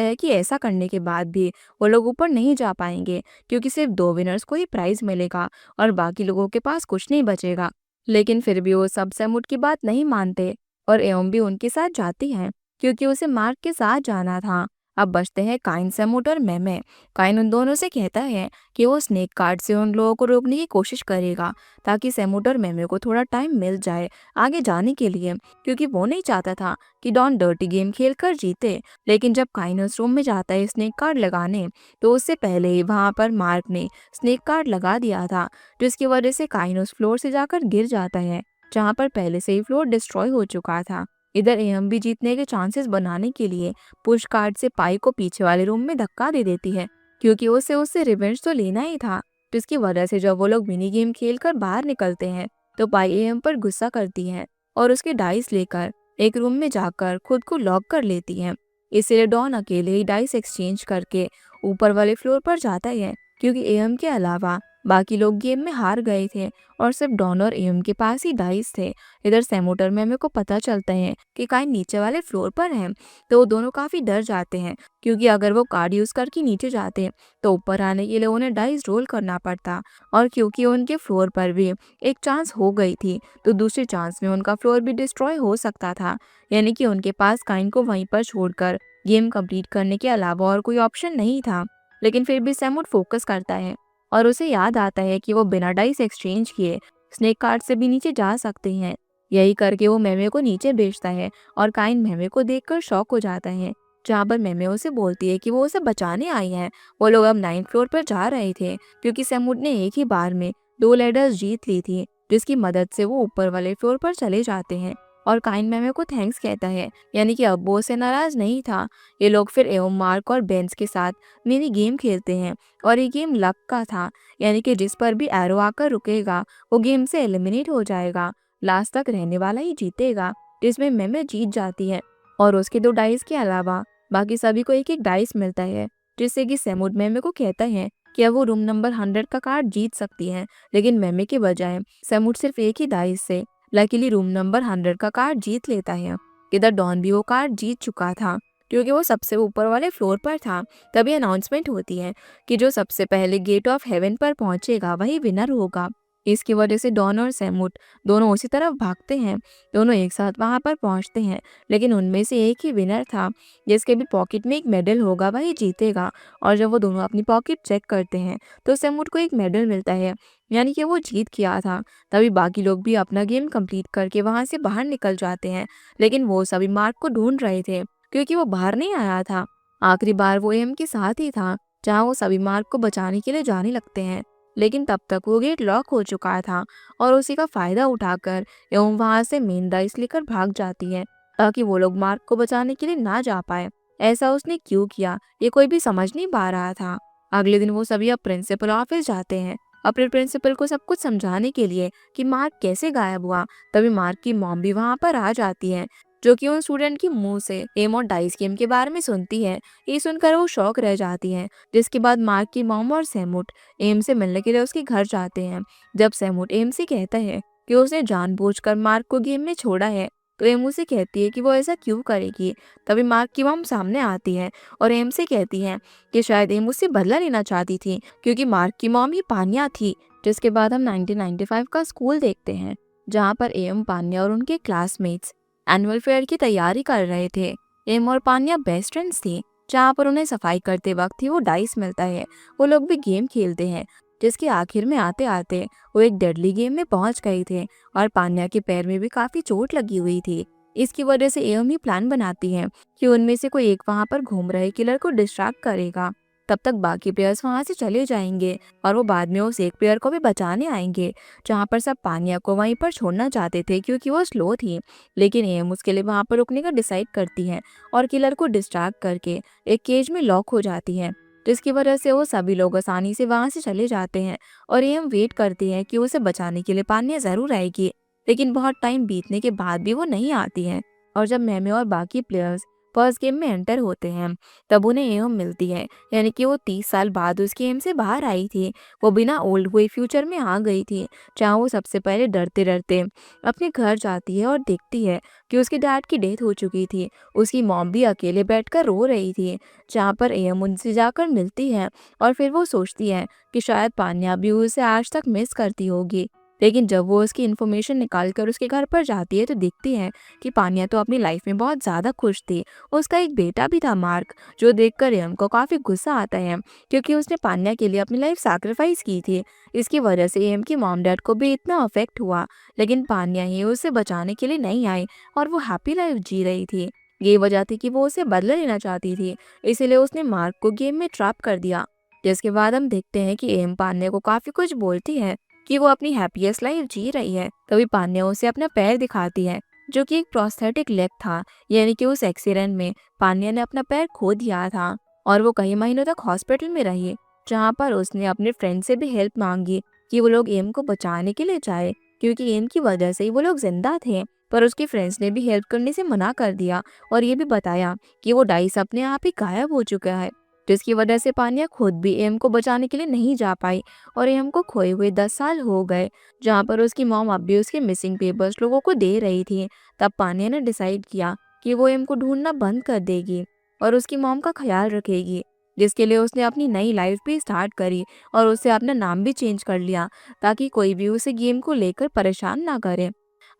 है कि ऐसा करने के बाद भी वो लोग ऊपर नहीं जा पाएंगे, क्योंकि सिर्फ 2 विनर्स को ही प्राइज मिलेगा और बाकी लोगों के पास कुछ नहीं बचेगा। लेकिन फिर भी वो सब सैमुट की बात नहीं मानते और एम भी उनके साथ जाती है, क्योंकि उसे मार्क के साथ जाना था। अब बचते हैं काइन, सैमुट और मैमे। काइन उन दोनों से कहता है कि वो स्नेक कार्ड से उन लोगों को रोकने की कोशिश करेगा ताकि सैमुट और मैमे को थोड़ा टाइम मिल जाए आगे जाने के लिए, क्योंकि वो नहीं चाहता था कि डॉन डर्टी गेम खेलकर जीते। लेकिन जब काइन उस रूम में जाता है स्नेक कार्ड लगाने, तो उससे पहले ही वहां पर मार्क ने स्नेक कार्ड लगा दिया था, जिसकी वजह से काइन उस फ्लोर से जाकर गिर जाता है जहां पर पहले से ही फ्लोर डिस्ट्रॉय हो चुका था। इधर एम भी जीतने के चांसेस बनाने के लिए पुश कार्ड से पाई को पीछे वाले रूम में धक्का दे देती है, क्योंकि उसे उससे रिवेंज तो लेना ही था। जिसकी वजह से जब वो लोग मिनी गेम खेलकर बाहर निकलते हैं तो पाई एम पर गुस्सा करती है और उसके डाइस लेकर एक रूम में जाकर खुद को लॉक कर लेती है। इसलिए डॉन अकेले ही डाइस एक्सचेंज करके ऊपर वाले फ्लोर पर जाता है, क्योंकि एम के अलावा बाकी लोग गेम में हार गए थे और सिर्फ डॉन और एम के पास ही डाइस थे। इधर सैमुट और मैमे को पता चलता है कि काइन नीचे वाले फ्लोर पर है, तो वो दोनों काफी डर जाते हैं, क्योंकि अगर वो कार्ड यूज करके नीचे जाते तो ऊपर आने के लिए उन्हें डाइस रोल करना पड़ता, और क्योंकि उनके फ्लोर पर भी एक चांस हो गई थी तो दूसरी चांस में उनका फ्लोर भी डिस्ट्रॉय हो सकता था। यानी कि उनके पास काइन को वहीं पर छोड़कर गेम कंप्लीट करने के अलावा और कोई ऑप्शन नहीं था। लेकिन फिर भी सैमुट फोकस करता है और उसे याद आता है कि वो बिना डाइस एक्सचेंज किए स्नेक कार्ड से भी नीचे जा सकते हैं। यही करके वो मेमे को नीचे भेजता है और काइन मेमे को देखकर शॉक हो जाता है, जहाँ पर मेमे उसे बोलती है कि वो उसे बचाने आई है। वो लोग अब 9th फ्लोर पर जा रहे थे, क्योंकि सैमुट ने एक ही बार में 2 लेडर्स जीत ली थी, जिसकी मदद से वो ऊपर वाले फ्लोर पर चले जाते हैं। और काइन मेमे को थैंक्स कहता है, यानी कि अब वो उससे नाराज नहीं था। ये लोग फिर एवं मार्क और बेंस के साथ मिनी गेम खेलते हैं, और ये गेम लक का था, यानी कि जिस पर भी एरो आकर रुकेगा वो गेम से एलिमिनेट हो जाएगा। लास्ट तक रहने वाला ही जीतेगा, जिसमें मेमे जीत जाती है और उसके 2 डाइस के अलावा बाकी सभी को एक एक डाइस मिलता है, जिससे कि सैमुट मेमे को कहता है कि अब वो रूम नंबर 100 का कार्ड जीत सकती है। लेकिन मेमे के बजाय सैमुट सिर्फ एक ही डाइस से लकीली रूम नंबर 100 का कार्ड जीत लेता है। इधर डॉन भी वो कार्ड जीत चुका था, क्योंकि वो सबसे ऊपर वाले फ्लोर पर था। तभी अनाउंसमेंट होती है कि जो सबसे पहले गेट ऑफ हेवन पर पहुंचेगा वही विनर होगा। इसकी वजह से डॉन और सैमुट दोनों उसी तरफ भागते हैं। दोनों एक साथ वहां पर पहुंचते हैं, लेकिन उनमें से एक ही विनर था, जिसके भी पॉकेट में एक मेडल होगा वही जीतेगा। और जब वो दोनों अपनी पॉकेट चेक करते हैं तो सैमुट को एक मेडल मिलता है, यानी कि वो जीत गया था। तभी बाकी लोग भी अपना गेम कंप्लीट करके वहां से बाहर निकल जाते हैं, लेकिन वो सभी मार्क को ढूंढ रहे थे, क्योंकि वो बाहर नहीं आया था। आखिरी बार वो एम के साथ ही था, जहाँ वो सभी मार्क को बचाने के लिए जाने लगते हैं। लेकिन तब तक वो गेट लॉक हो चुका था, और उसी का फायदा उठाकर एवं वहां से मेन डाइस लेकर भाग जाती है, ताकि वो लोग मार्क को बचाने के लिए ना जा पाए। ऐसा उसने क्यों किया ये कोई भी समझ नहीं पा रहा था। अगले दिन वो सभी अब प्रिंसिपल ऑफिस जाते हैं, अपने प्रिंसिपल को सब कुछ समझाने के लिए कि मार्क कैसे गायब हुआ। तभी मार्क की मॉम भी वहां पर आ जाती है, जो कि उन स्टूडेंट के मुंह से एम और डाइस गेम के बारे में सुनती है। ये सुनकर वो शौक रह जाती है। जिसके बाद मार्क की मॉम और सैमुट एम से मिलने के लिए उसके घर जाते हैं। जब सैमुट एम से कहता है कि उसने जानबूझकर मार्क को गेम में छोड़ा है, तो एम उसे कहती है कि वो ऐसा क्यों करेगी। तभी मार्क की मॉम सामने आती है और एम से कहती है कि शायद एम उससे बदला लेना चाहती थी, क्योंकि मार्क की मॉम ही पानिया थी। जिसके बाद हम 1995 का स्कूल देखते हैं, जहाँ पर एम, पानिया और उनके क्लासमेट्स एनुअल फेयर की तैयारी कर रहे थे। एम और पानिया बेस्ट फ्रेंड्स थी, जहाँ पर उन्हें सफाई करते वक्त ही वो डाइस मिलता है। वो लोग भी गेम खेलते हैं, जिसके आखिर में आते आते वो एक डेडली गेम में पहुंच गए थे, और पानिया के पैर में भी काफी चोट लगी हुई थी। इसकी वजह से एम ही प्लान बनाती है कि उनमें से कोई एक वहां पर घूम रहे किलर को डिस्ट्रैक्ट करेगा। तब तक बाकी प्लेयर्स वहां से चले जाएंगे, और वो बाद में उस एक प्लेयर को भी बचाने आएंगे, जहां पर सब पानिया को वहीं पर छोड़ना चाहते थे क्योंकि वो स्लो थी। लेकिन एम उसके लिए वहां पर रुकने का डिसाइड करती है और किलर को डिस्ट्रैक्ट करके एक केज में लॉक हो जाती है, जिसकी वजह से वो सभी लोग आसानी से वहां से चले जाते हैं। और एम वेट करती है कि उसे बचाने के लिए पानिया जरूर आएगी, लेकिन बहुत टाइम बीतने के बाद भी वो नहीं आती है। और जब मैमे और बाकी प्लेयर्स फर्स्ट गेम में एंटर होते हैं, तब उन्हें एम मिलती है, यानी कि वो 30 साल बाद उस गेम से बाहर आई थी। वो बिना ओल्ड हुए फ्यूचर में आ गई थी, जहाँ वो सबसे पहले डरते डरते अपने घर जाती है और देखती है कि उसके डैड की डेथ हो चुकी थी। उसकी मॉम भी अकेले बैठकर रो रही थी, जहाँ पर एम उनसे जाकर मिलती है, और फिर वो सोचती है कि शायद पानिया भी उसे आज तक मिस करती होगी। लेकिन जब वो उसकी इन्फॉर्मेशन निकाल कर उसके घर पर जाती है तो देखती है कि पानिया तो अपनी लाइफ में बहुत ज़्यादा खुश थी। उसका एक बेटा भी था मार्क, जो देखकर एम को काफ़ी गुस्सा आता है क्योंकि उसने पानिया के लिए अपनी लाइफ सैक्रिफाइस की थी। इसकी वजह से एम की मॉम डैड को भी इतना अफेक्ट हुआ, लेकिन पानिया ही उसे बचाने के लिए नहीं आई और वो हैप्पी लाइफ जी रही थी। ये वजह थी कि वो उसे बदला लेना चाहती थी, इसीलिए उसने मार्क को गेम में ट्रैप कर दिया। जिसके बाद हम देखते हैं कि एम पान्या को काफी कुछ बोलती है कि वो अपनी हैप्पीएस्ट लाइफ जी रही है। तभी पान्या उसे अपना पैर दिखाती है, जो कि एक प्रोस्थेटिक लेग था, यानी कि उस एक्सीडेंट में पान्या ने अपना पैर खो दिया था और वो कई महीनों तक हॉस्पिटल में रही, जहाँ पर उसने अपने फ्रेंड से भी हेल्प मांगी कि वो लोग एम को बचाने के लिए जाए, क्योंकि एम की वजह से ही वो लोग जिंदा थे। पर उसके फ्रेंड्स ने भी हेल्प करने से मना कर दिया और ये भी बताया कि वो डाइस अपने आप ही गायब हो चुका है, जिसकी वजह से पानिया खुद भी एम को बचाने के लिए नहीं जा पाई और एम को खोए हुए 10 साल हो गए, जहाँ पर उसकी मॉम अब भी उसके मिसिंग पेपर्स लोगों को दे रही थी। तब पानिया ने डिसाइड किया कि वो एम को ढूंढना बंद कर देगी और उसकी मॉम का ख्याल रखेगी, जिसके लिए उसने अपनी नई लाइफ भी स्टार्ट करी और उससे अपना नाम भी चेंज कर लिया ताकि कोई भी उसे गेम को लेकर परेशान ना करे।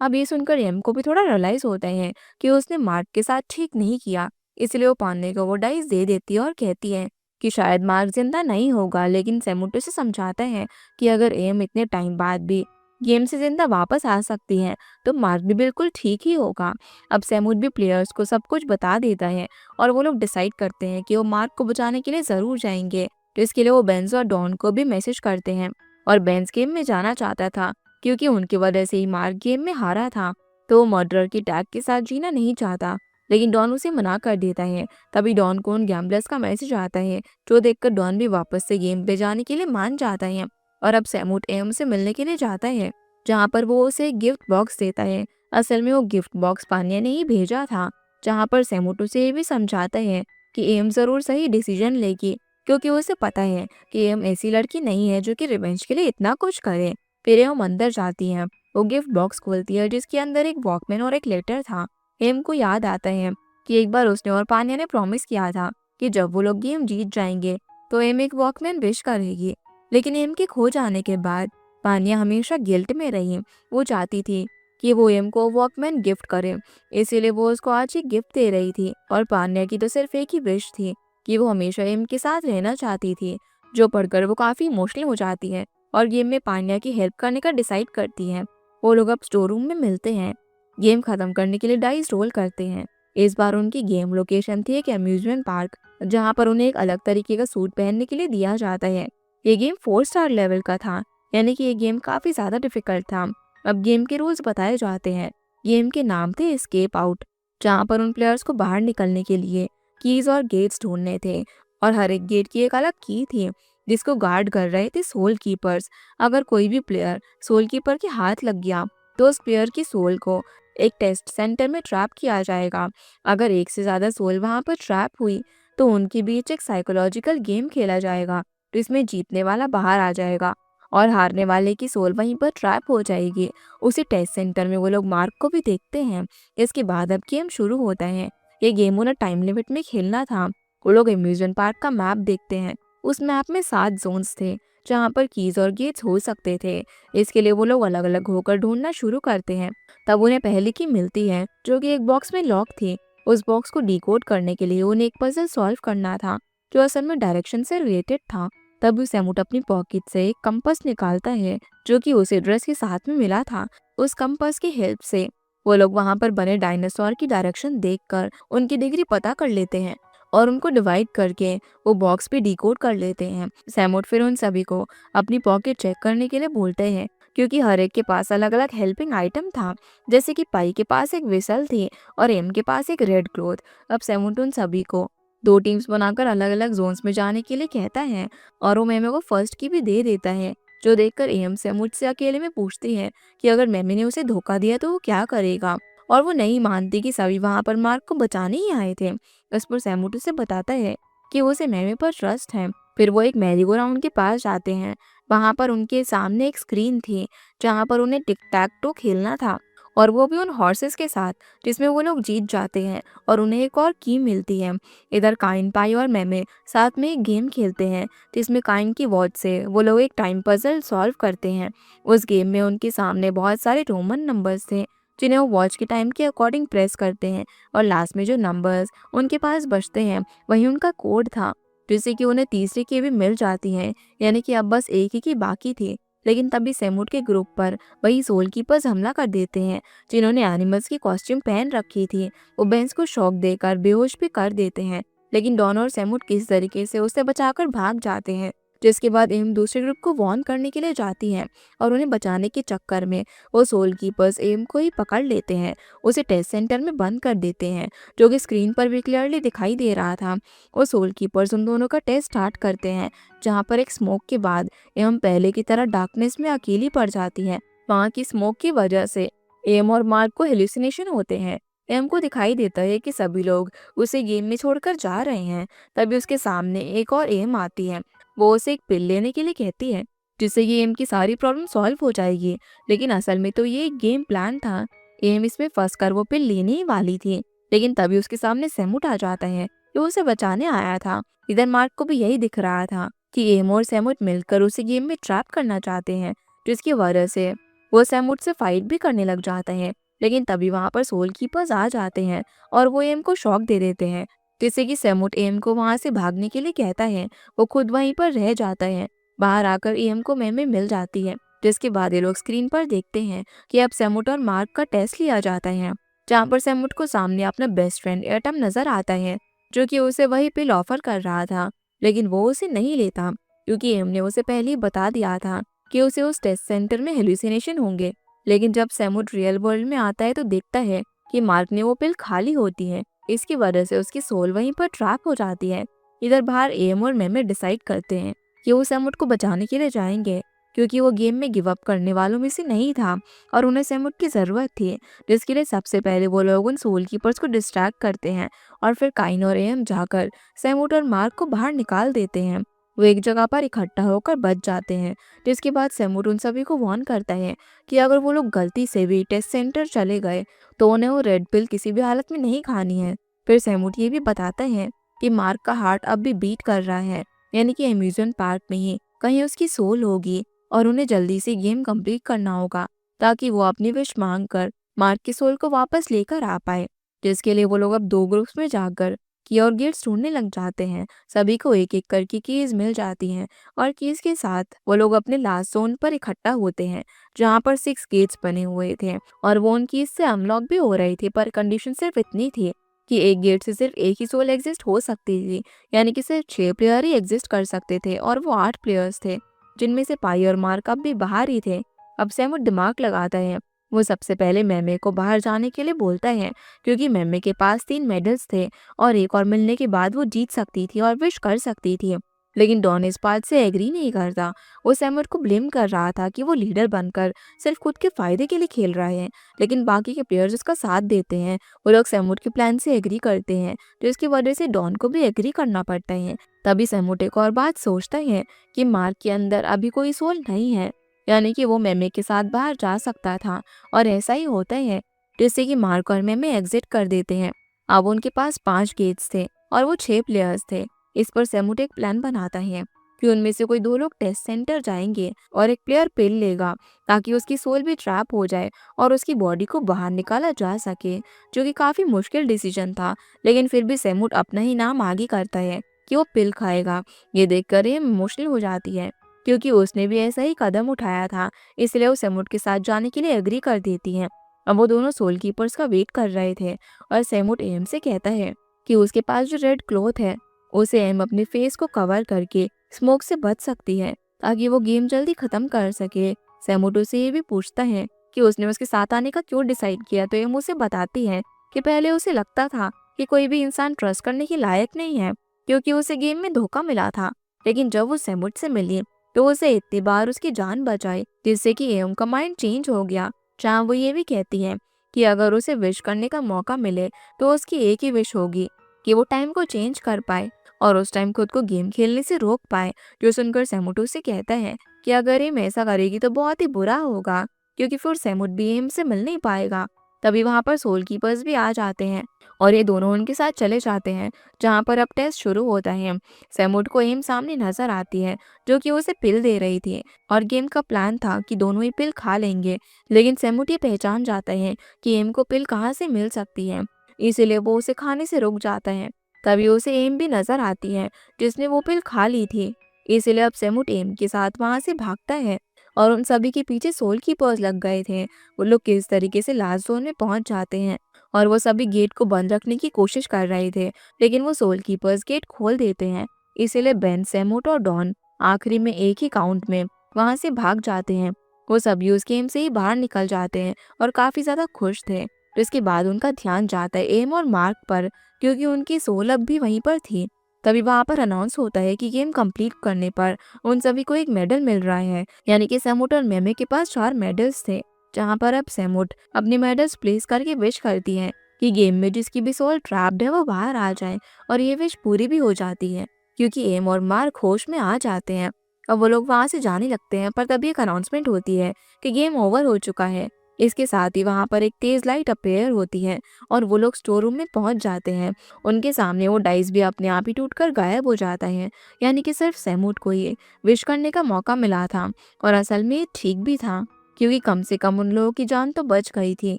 अब ये सुनकर एम को भी थोड़ा रियलाइज होता है कि उसने मार्क के साथ ठीक नहीं किया, इसलिए वो पांडे को वो डाइस दे देती है और कहती है कि शायद मार्क जिंदा नहीं होगा, लेकिन सेमुटो से समझाता है कि अगर एम इतने टाइम बाद भी गेम से जिंदा वापस आ सकती है तो मार्क भी बिल्कुल ठीक ही होगा। अब सेमुट भी प्लेयर्स को सब कुछ बता देता है और वो लोग डिसाइड करते हैं कि वो मार्क को बचाने के लिए जरूर जाएंगे। तो इसके लिए वो बेंस और डॉन को भी मैसेज करते हैं और बेंस गेम में जाना चाहता था क्योंकि उनकी वजह से ही मार्क गेम में हारा था, तो वो मर्डरर की टैग के साथ जीना नहीं चाहता, लेकिन डॉन उसे मना कर देता है। तभी डॉन को उन गैम्बलर्स का मैसेज आता है, जो देखकर डॉन भी वापस से गेम पे जाने के लिए मान जाता है और अब सैमुट एम से मिलने के लिए जाता है, जहाँ पर वो उसे एक गिफ्ट बॉक्स देता है। असल में वो गिफ्ट बॉक्स पानिया ने ही भेजा था, जहाँ पर सैमुट उसे ये भी समझाता है कि एम जरूर सही डिसीजन लेगी, क्योंकि उसे पता है कि एम ऐसी लड़की नहीं है जो कि रिवेंज के लिए इतना कुछ करे। फिर एम अंदर जाती है, वो गिफ्ट बॉक्स खोलती है जिसके अंदर एक वॉकमैन और एक लेटर था। एम को याद आता है कि एक बार उसने और पानिया ने प्रॉमिस किया था कि जब वो लोग गेम जीत जाएंगे तो एम एक वॉकमैन विश करेगी, लेकिन एम के खो जाने के बाद पानिया हमेशा गिल्ट में रही। वो चाहती थी कि वो एम को वॉकमैन गिफ्ट करे, इसीलिए वो उसको आज एक गिफ्ट दे रही थी और पानिया की तो सिर्फ एक ही विश थी कि वो हमेशा एम के साथ रहना चाहती थी, जो पढ़कर वो काफी इमोशनल हो जाती है और गेम में पानिया की हेल्प करने का डिसाइड करती है। वो लोग अब स्टोर रूम में मिलते हैं, गेम खत्म करने के लिए डाइस रोल करते हैं। इस बार उनकी गेम लोकेशन थी एक अम्यूजमेंट पार्क, जहाँ पर उन्हें एक अलग तरीके का सूट पहनने के लिए दिया जाता है। ये गेम 4 स्टार लेवल का था, यानी कि ये गेम काफी ज्यादा डिफिकल्ट था। अब गेम के रूल्स बताए जाते हैं। गेम के नाम थे एस्केप आउट, जहाँ पर उन प्लेयर्स को बाहर निकलने के लिए कीज और गेट्स ढूंढने थे और हर एक गेट की एक अलग की थी जिसको गार्ड कर रहे थे सोल कीपर्स। अगर कोई भी प्लेयर सोल कीपर के हाथ लग गया तो उस प्लेयर की सोल को एक टेस्ट सेंटर में ट्रैप किया जाएगा। अगर एक से ज्यादा सोल वहां पर ट्रैप हुई तो उनके बीच एक साइकोलॉजिकल गेम खेला जाएगा, तो इसमें जीतने वाला बाहर आ जाएगा और हारने वाले की सोल वहीं पर ट्रैप हो जाएगी। उसी टेस्ट सेंटर में वो लोग मार्क को भी देखते हैं। इसके बाद अब गेम शुरू होता है। ये गेम उन्हें टाइम लिमिट में खेलना था। वो लोग एम्यूजमेंट पार्क का मैप देखते हैं। उस मैप में 7 जोन्स थे जहाँ पर कीज और गेट्स हो सकते थे। इसके लिए वो लोग अलग अलग होकर ढूंढना शुरू करते हैं। तब उन्हें पहली की मिलती है, जो कि एक बॉक्स में लॉक थी। उस बॉक्स को डिकोड करने के लिए उन्हें एक पजल सॉल्व करना था, जो असल में डायरेक्शन से रिलेटेड था। तब सैमुट अपनी पॉकेट से एक कंपास निकालता है, जो कि उसे ड्रेस के साथ में मिला था। उस कंपास की हेल्प से वो लोग वहां पर बने डायनासोर की डायरेक्शन देखकर उनकी डिग्री पता कर लेते हैं और उनको डिवाइड करके वो बॉक्स पे डिकोड कर लेते हैं। सैमुट फिर उन सभी को अपनी पॉकेट चेक करने के लिए बोलते हैं, क्योंकि हर एक के पास अलग अलग हेल्पिंग आइटम था। जैसे कि पाई के पास एक विसल थी और एम के पास एक रेड क्लॉथ। अब सैमुट उन सभी को 2 टीम्स बनाकर अलग अलग जोन्स में जाने के लिए कहता है और वो मेमे को फर्स्ट की भी दे देता है, जो देखकर एम सैमुट से अकेले में पूछती है कि अगर मेमे ने उसे धोखा दिया तो वो क्या करेगा, और वो नहीं मानती कि सभी वहां पर मार्क को बचाने ही आए थे। इस पर सैमुट उसे बताता है कि उसे मेमे पर ट्रस्ट है। फिर वो एक मैरी गो राउंड के पास जाते हैं। वहां पर उनके सामने एक स्क्रीन थी, जहां पर उन्हें टिक टैक टो खेलना था। और वो भी उन हॉर्सेस के साथ जिसमें वो लोग जीत जाते हैं और उन्हें एक और की मिलती है। इधर काइन, पाई और मैमे साथ में एक गेम खेलते हैं जिसमें काइन की वॉच से वो लोग एक टाइम पजल सॉल्व करते हैं। उस गेम में उनके सामने बहुत सारे रोमन नंबर्स थे जिन्हें वो वॉच के टाइम के अकॉर्डिंग प्रेस करते हैं और लास्ट में जो नंबर्स उनके पास बचते हैं वही उनका कोड था, जिससे कि उन्हें तीसरी की भी मिल जाती है। यानी कि अब बस एक ही की बाकी थी। लेकिन तभी सेमूट के ग्रुप पर वही सोल कीपर्स हमला कर देते हैं जिन्होंने एनिमल्स की कॉस्ट्यूम पहन रखी थी। वो बेंस को शॉक देकर बेहोश भी कर देते हैं, लेकिन डॉन और सेमूट किस तरीके से उसे बचाकर भाग जाते हैं। जिसके बाद एम दूसरे ग्रुप को वार्न करने के लिए जाती है और उन्हें बचाने के चक्कर में वो सोल कीपर्स एम को ही पकड़ लेते हैं, उसे टेस्ट सेंटर में बंद कर देते हैं, जो कि स्क्रीन पर भी क्लियरली दिखाई दे रहा था। वो सोल कीपर्स उन दोनों का टेस्ट स्टार्ट करते हैं, जहाँ पर एक स्मोक के बाद एम पहले की तरह डार्कनेस में अकेली पड़ जाती है। वहाँ की स्मोक की वजह से एम और मार्क को हेलुसिनेशन होते हैं। एम को दिखाई देता है कि सभी लोग उसे गेम में छोड़कर जा रहे हैं। तभी उसके सामने एक और एम आती है। वो उसे एक पिल लेने के लिए कहती है जिससे ये एम की सारी प्रॉब्लम सॉल्व हो जाएगी। लेकिन असल में तो ये एक गेम प्लान था। एम इसमें फंस कर वो पिल लेने ही वाली थी, लेकिन तभी उसके सामने सेमूट आ जाता है जो उसे बचाने आया था। इधर मार्क को भी यही दिख रहा था कि एम और सेमूट मिलकर उसे गेम में ट्रैप करना चाहते हैं, जिसकी वजह से वो सेमूट से फाइट भी करने लग जाता है। लेकिन तभी वहां पर सोल कीपर्स आ जाते हैं और वो एम को शॉक दे देते हैं, जिससे कि सेमूट एम को वहां से भागने के लिए कहता है। वो खुद वहीं पर रह जाता है। बाहर आकर एम को मैमे मिल जाती है, जिसके बाद ये लोग स्क्रीन पर देखते हैं कि अब सेमूट और मार्क का टेस्ट लिया जाता है, जहाँ पर सेमूट को सामने अपना बेस्ट फ्रेंड एटम नजर आता है, जो कि उसे वही पिल ऑफर कर रहा था। लेकिन वो उसे नहीं लेता क्योंकि एम ने उसे पहले ही बता दिया था कि उसे उस टेस्ट सेंटर में हेलुसिनेशन होंगे। लेकिन जब सेमूट रियल वर्ल्ड में आता है तो देखता है कि मार्क ने वो पिल खाली होती है। इसकी वजह से उसकी सोल वहीं पर ट्रैप हो जाती है। इधर बाहर एम और मैमे डिसाइड करते हैं कि वो सेमूट को बचाने के लिए जाएंगे, क्योंकि वो गेम में गिव अप करने वालों में से नहीं था और उन्हें सेमूट की ज़रूरत थी। जिसके लिए सबसे पहले वो लोग उन सोल कीपर्स को डिस्ट्रैक्ट करते हैं और फिर काइन और एम जाकर सेमूट और मार्क को बाहर निकाल देते हैं। वो एक जगह पर इकट्ठा होकर बच जाते हैं, जिसके बाद सेमूट उन सभी को वार्न करता है कि अगर वो लोग गलती से भी टेस्ट सेंटर चले गए तो उन्हें वो रेड पिल किसी भी हालत में नहीं खानी है। फिर सेमूट ये भी बताता है कि मार्क का हार्ट अब भी बीट कर रहा है, यानी कि अम्यूजमेंट पार्क में ही कहीं उसकी सोल होगी और उन्हें जल्दी से गेम कंप्लीट करना होगा ताकि वो अपनी विश मांग कर मार्क की सोल को वापस लेकर आ पाए। जिसके लिए वो लोग अब दो ग्रुप्स में जाकर की और गेट्स ढूंढने लग जाते हैं। सभी को एक एक करके कीज मिल जाती हैं और कीज के साथ वो लोग अपने लास्ट जोन पर इकट्ठा होते हैं, जहाँ पर 6 गेट्स बने हुए थे और वो उन कीज से अनलॉक भी हो रही थी। पर कंडीशन सिर्फ इतनी थी कि एक गेट से सिर्फ एक ही सोल एग्जिस्ट हो सकती थी, यानी कि सिर्फ 6 प्लेयर ही एग्जिस्ट कर सकते थे और वो 8 प्लेयर्स थे, जिनमें से पाई और मार्क अब भी बाहर ही थे। अब सैमुट दिमाग लगाता है। वो सबसे पहले मैमे को बाहर जाने के लिए बोलता है, क्योंकि मैमे के पास 3 मेडल्स थे और एक और मिलने के बाद वो जीत सकती थी और विश कर सकती थी। लेकिन डॉन इस बात से एग्री नहीं करता। वो सैमुट को ब्लेम कर रहा था कि वो लीडर बनकर सिर्फ खुद के फायदे के लिए खेल रहा है, लेकिन बाकी के प्लेयर्स उसका साथ देते हैं। वो लोग सैमुट के प्लान से एग्री करते हैं, जिसकी वजह से डॉन को भी एग्री करना पड़ता है। तभी सैमुट एक और बात सोचता है कि मार्क के अंदर अभी कोई सोल नहीं है, यानी कि वो मैमे के साथ बाहर जा सकता था। और ऐसा ही होता है, जिससे कि मार्क और मैमे एग्जिट कर देते हैं। अब उनके पास 5 गेट्स थे और वो 6 प्लेयर्स थे। इस पर सैमुट एक प्लान बनाता है कि उनमें से कोई 2 लोग टेस्ट सेंटर जाएंगे और एक प्लेयर पिल लेगा ताकि उसकी सोल भी ट्रैप हो जाए और उसकी बॉडी को बाहर निकाला जा सके, जो कि काफी मुश्किल डिसीजन था। लेकिन फिर भी सैमुट अपना ही नाम आगे करता है कि वो पिल खाएगा। ये देखकर ये इमोशनल हो जाती है, क्योंकि उसने भी ऐसा ही कदम उठाया था। इसलिए वो सैमुट के साथ जाने के लिए एग्री कर देती है। अब वो दोनों सोल कीपर्स का वेट कर रहे थे और सैमुट एम से कहता है कि उसके पास जो रेड क्लॉथ है उसे एम अपने फेस को कवर करके स्मोक से बच सकती है ताकि वो गेम जल्दी खत्म कर सके। सैमुट उसे ये भी पूछता है कि उसने उसके साथ आने का क्यों डिसाइड किया, तो एम उसे बताती है कि पहले उसे लगता था कि कोई भी इंसान ट्रस्ट करने के लायक नहीं है, क्योंकि उसे गेम में धोखा मिला था। लेकिन जब वो सैमुट से मिली तो उसे इतनी बार उसकी जान बचाई, जिससे कि एम का माइंड चेंज हो गया। जहाँ वो ये भी कहती है कि अगर उसे विश करने का मौका मिले तो उसकी एक ही विश होगी कि वो टाइम को चेंज कर पाए और उस टाइम खुद को गेम खेलने से रोक पाए। जो सुनकर सैमुट उससे कहता है कि अगर एम ऐसा करेगी तो बहुत ही बुरा होगा। क्योंकि फिर सैमुट भी एम से मिल नहीं पाएगा। तभी वहाँ पर सोल कीपर्स भी आ जाते हैं और ये दोनों उनके साथ चले जाते हैं, जहाँ पर अब टेस्ट शुरू होता है। सैमुट को एम सामने नजर आती है, जो कि उसे पिल दे रही थी, और गेम का प्लान था कि दोनों ही पिल खा लेंगे। लेकिन सैमुट ये पहचान जाता है कि एम को पिल कहाँ से मिल सकती है, इसीलिए वो उसे खाने से रुक जाता है। तभी उसे एम भी नजर आती है, जिसने वो पिल खा ली थी। इसीलिए अब सैमुट एम के साथ वहां से भागता है और उन सभी के पीछे सोल कीपर्स लग गए थे। वो लोग किस तरीके से लास्ट जोन में पहुंच जाते हैं और वो सभी गेट को बंद रखने की कोशिश कर रहे थे, लेकिन वो सोल कीपर्स गेट खोल देते हैं। इसीलिए बेन, सैमुट और डॉन आखिरी में एक ही काउंट में वहां से भाग जाते हैं। वो सभी उस गेम से ही बाहर निकल जाते हैं और काफी ज्यादा खुश थे। जिसके बाद उनका ध्यान जाता है एम और मार्क पर, क्योंकि उनकी सोल अब भी वहीं पर थी। तभी वहां पर अनाउंस होता है कि गेम कंप्लीट करने पर उन सभी को एक मेडल मिल रहा है, यानी कि सैमुट और मेमे के पास 4 मेडल्स थे। जहां पर अब सैमुट अपने मेडल्स प्लेस करके विश करती है कि गेम में जिसकी भी सोल ट्रैप्ड है वो बाहर आ जाए, और ये विश पूरी भी हो जाती है, क्योंकि एम और मार्क होश में आ जाते हैं। अब वो लोग वहां से जाने लगते हैं, पर तभी एक अनाउंसमेंट होती है कि गेम ओवर हो चुका है। इसके साथ ही वहां पर एक तेज लाइट अपेयर होती है और वो लोग स्टोर रूम में पहुंच जाते हैं। उनके सामने वो डाइस भी अपने आप ही टूटकर गायब हो जाता है, यानी कि सिर्फ सैमुट को ये विश करने का मौका मिला था, और असल में ये ठीक भी था, क्योंकि कम से कम उन लोगों की जान तो बच गई थी।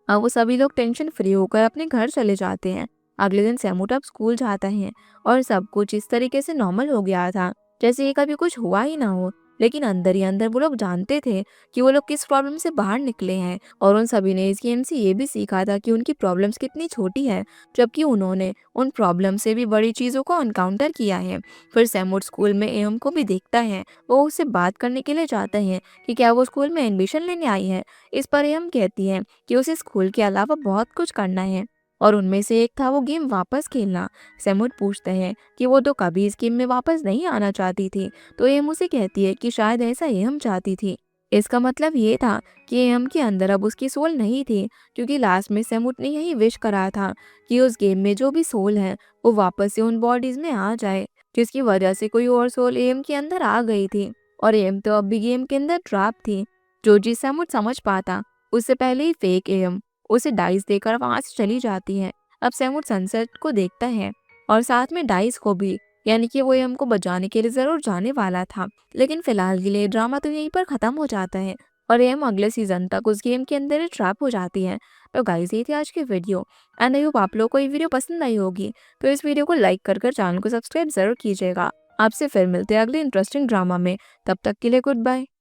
अब वो सभी लोग टेंशन फ्री होकर अपने घर चले जाते हैं। अगले दिन सैमुट अब स्कूल जाता है और सब कुछ इस तरीके से नॉर्मल हो गया था, जैसे ये कभी कुछ हुआ ही ना हो। लेकिन अंदर ही अंदर वो लोग जानते थे कि वो लोग किस प्रॉब्लम से बाहर निकले हैं, और उन सभी ने इस गेम से ये भी सीखा था कि उनकी प्रॉब्लम्स कितनी छोटी है, जबकि उन्होंने उन प्रॉब्लम से भी बड़ी चीज़ों को एनकाउंटर किया है। फिर सैमुट स्कूल में एम को भी देखता है। वो उससे बात करने के लिए जाते हैं कि क्या वो स्कूल में एडमिशन लेने आई है। इस पर एम कहती है कि उसे स्कूल के अलावा बहुत कुछ करना है, और उनमें से एक था वो गेम वापस खेलना। सैमुट पूछते हैं कि वो तो कभी इस गेम में वापस नहीं आना चाहती थी, तो एम उसे कहती है कि शायद ऐसा एम चाहती थी। इसका मतलब ये था कि एम के अंदर अब उसकी सोल नहीं थी, क्योंकि लास्ट में सैमुट ने यही विश करा था कि उस गेम में जो भी सोल है वो वापस से उन बॉडीज में आ जाए, जिसकी वजह से कोई और सोल एम के अंदर आ गई थी, और एम तो अब भी गेम के अंदर ट्रैप थी। जो चीज सैमुट समझ पाता, उससे पहले ही फेक एम उसे डाइस देकर वहां से चली जाती है। अब सैमुट सनसेट को देखता है और साथ में डाइस को भी, यानी कि वो एम को बचाने के लिए जरूर जाने वाला था। लेकिन फिलहाल के लिए ड्रामा तो यहीं पर खत्म हो जाता है और एम अगले सीजन तक उस गेम के अंदर ही ट्रैप हो जाती है। तो गाइस, ये थी आज की वीडियो, एंड आई होप आप लोगों को ये वीडियो पसंद आई होगी। तो इस वीडियो को लाइक कर चैनल को सब्सक्राइब जरूर कीजिएगा। आपसे फिर मिलते हैं अगले इंटरेस्टिंग ड्रामा में। तब तक के लिए गुड बाय।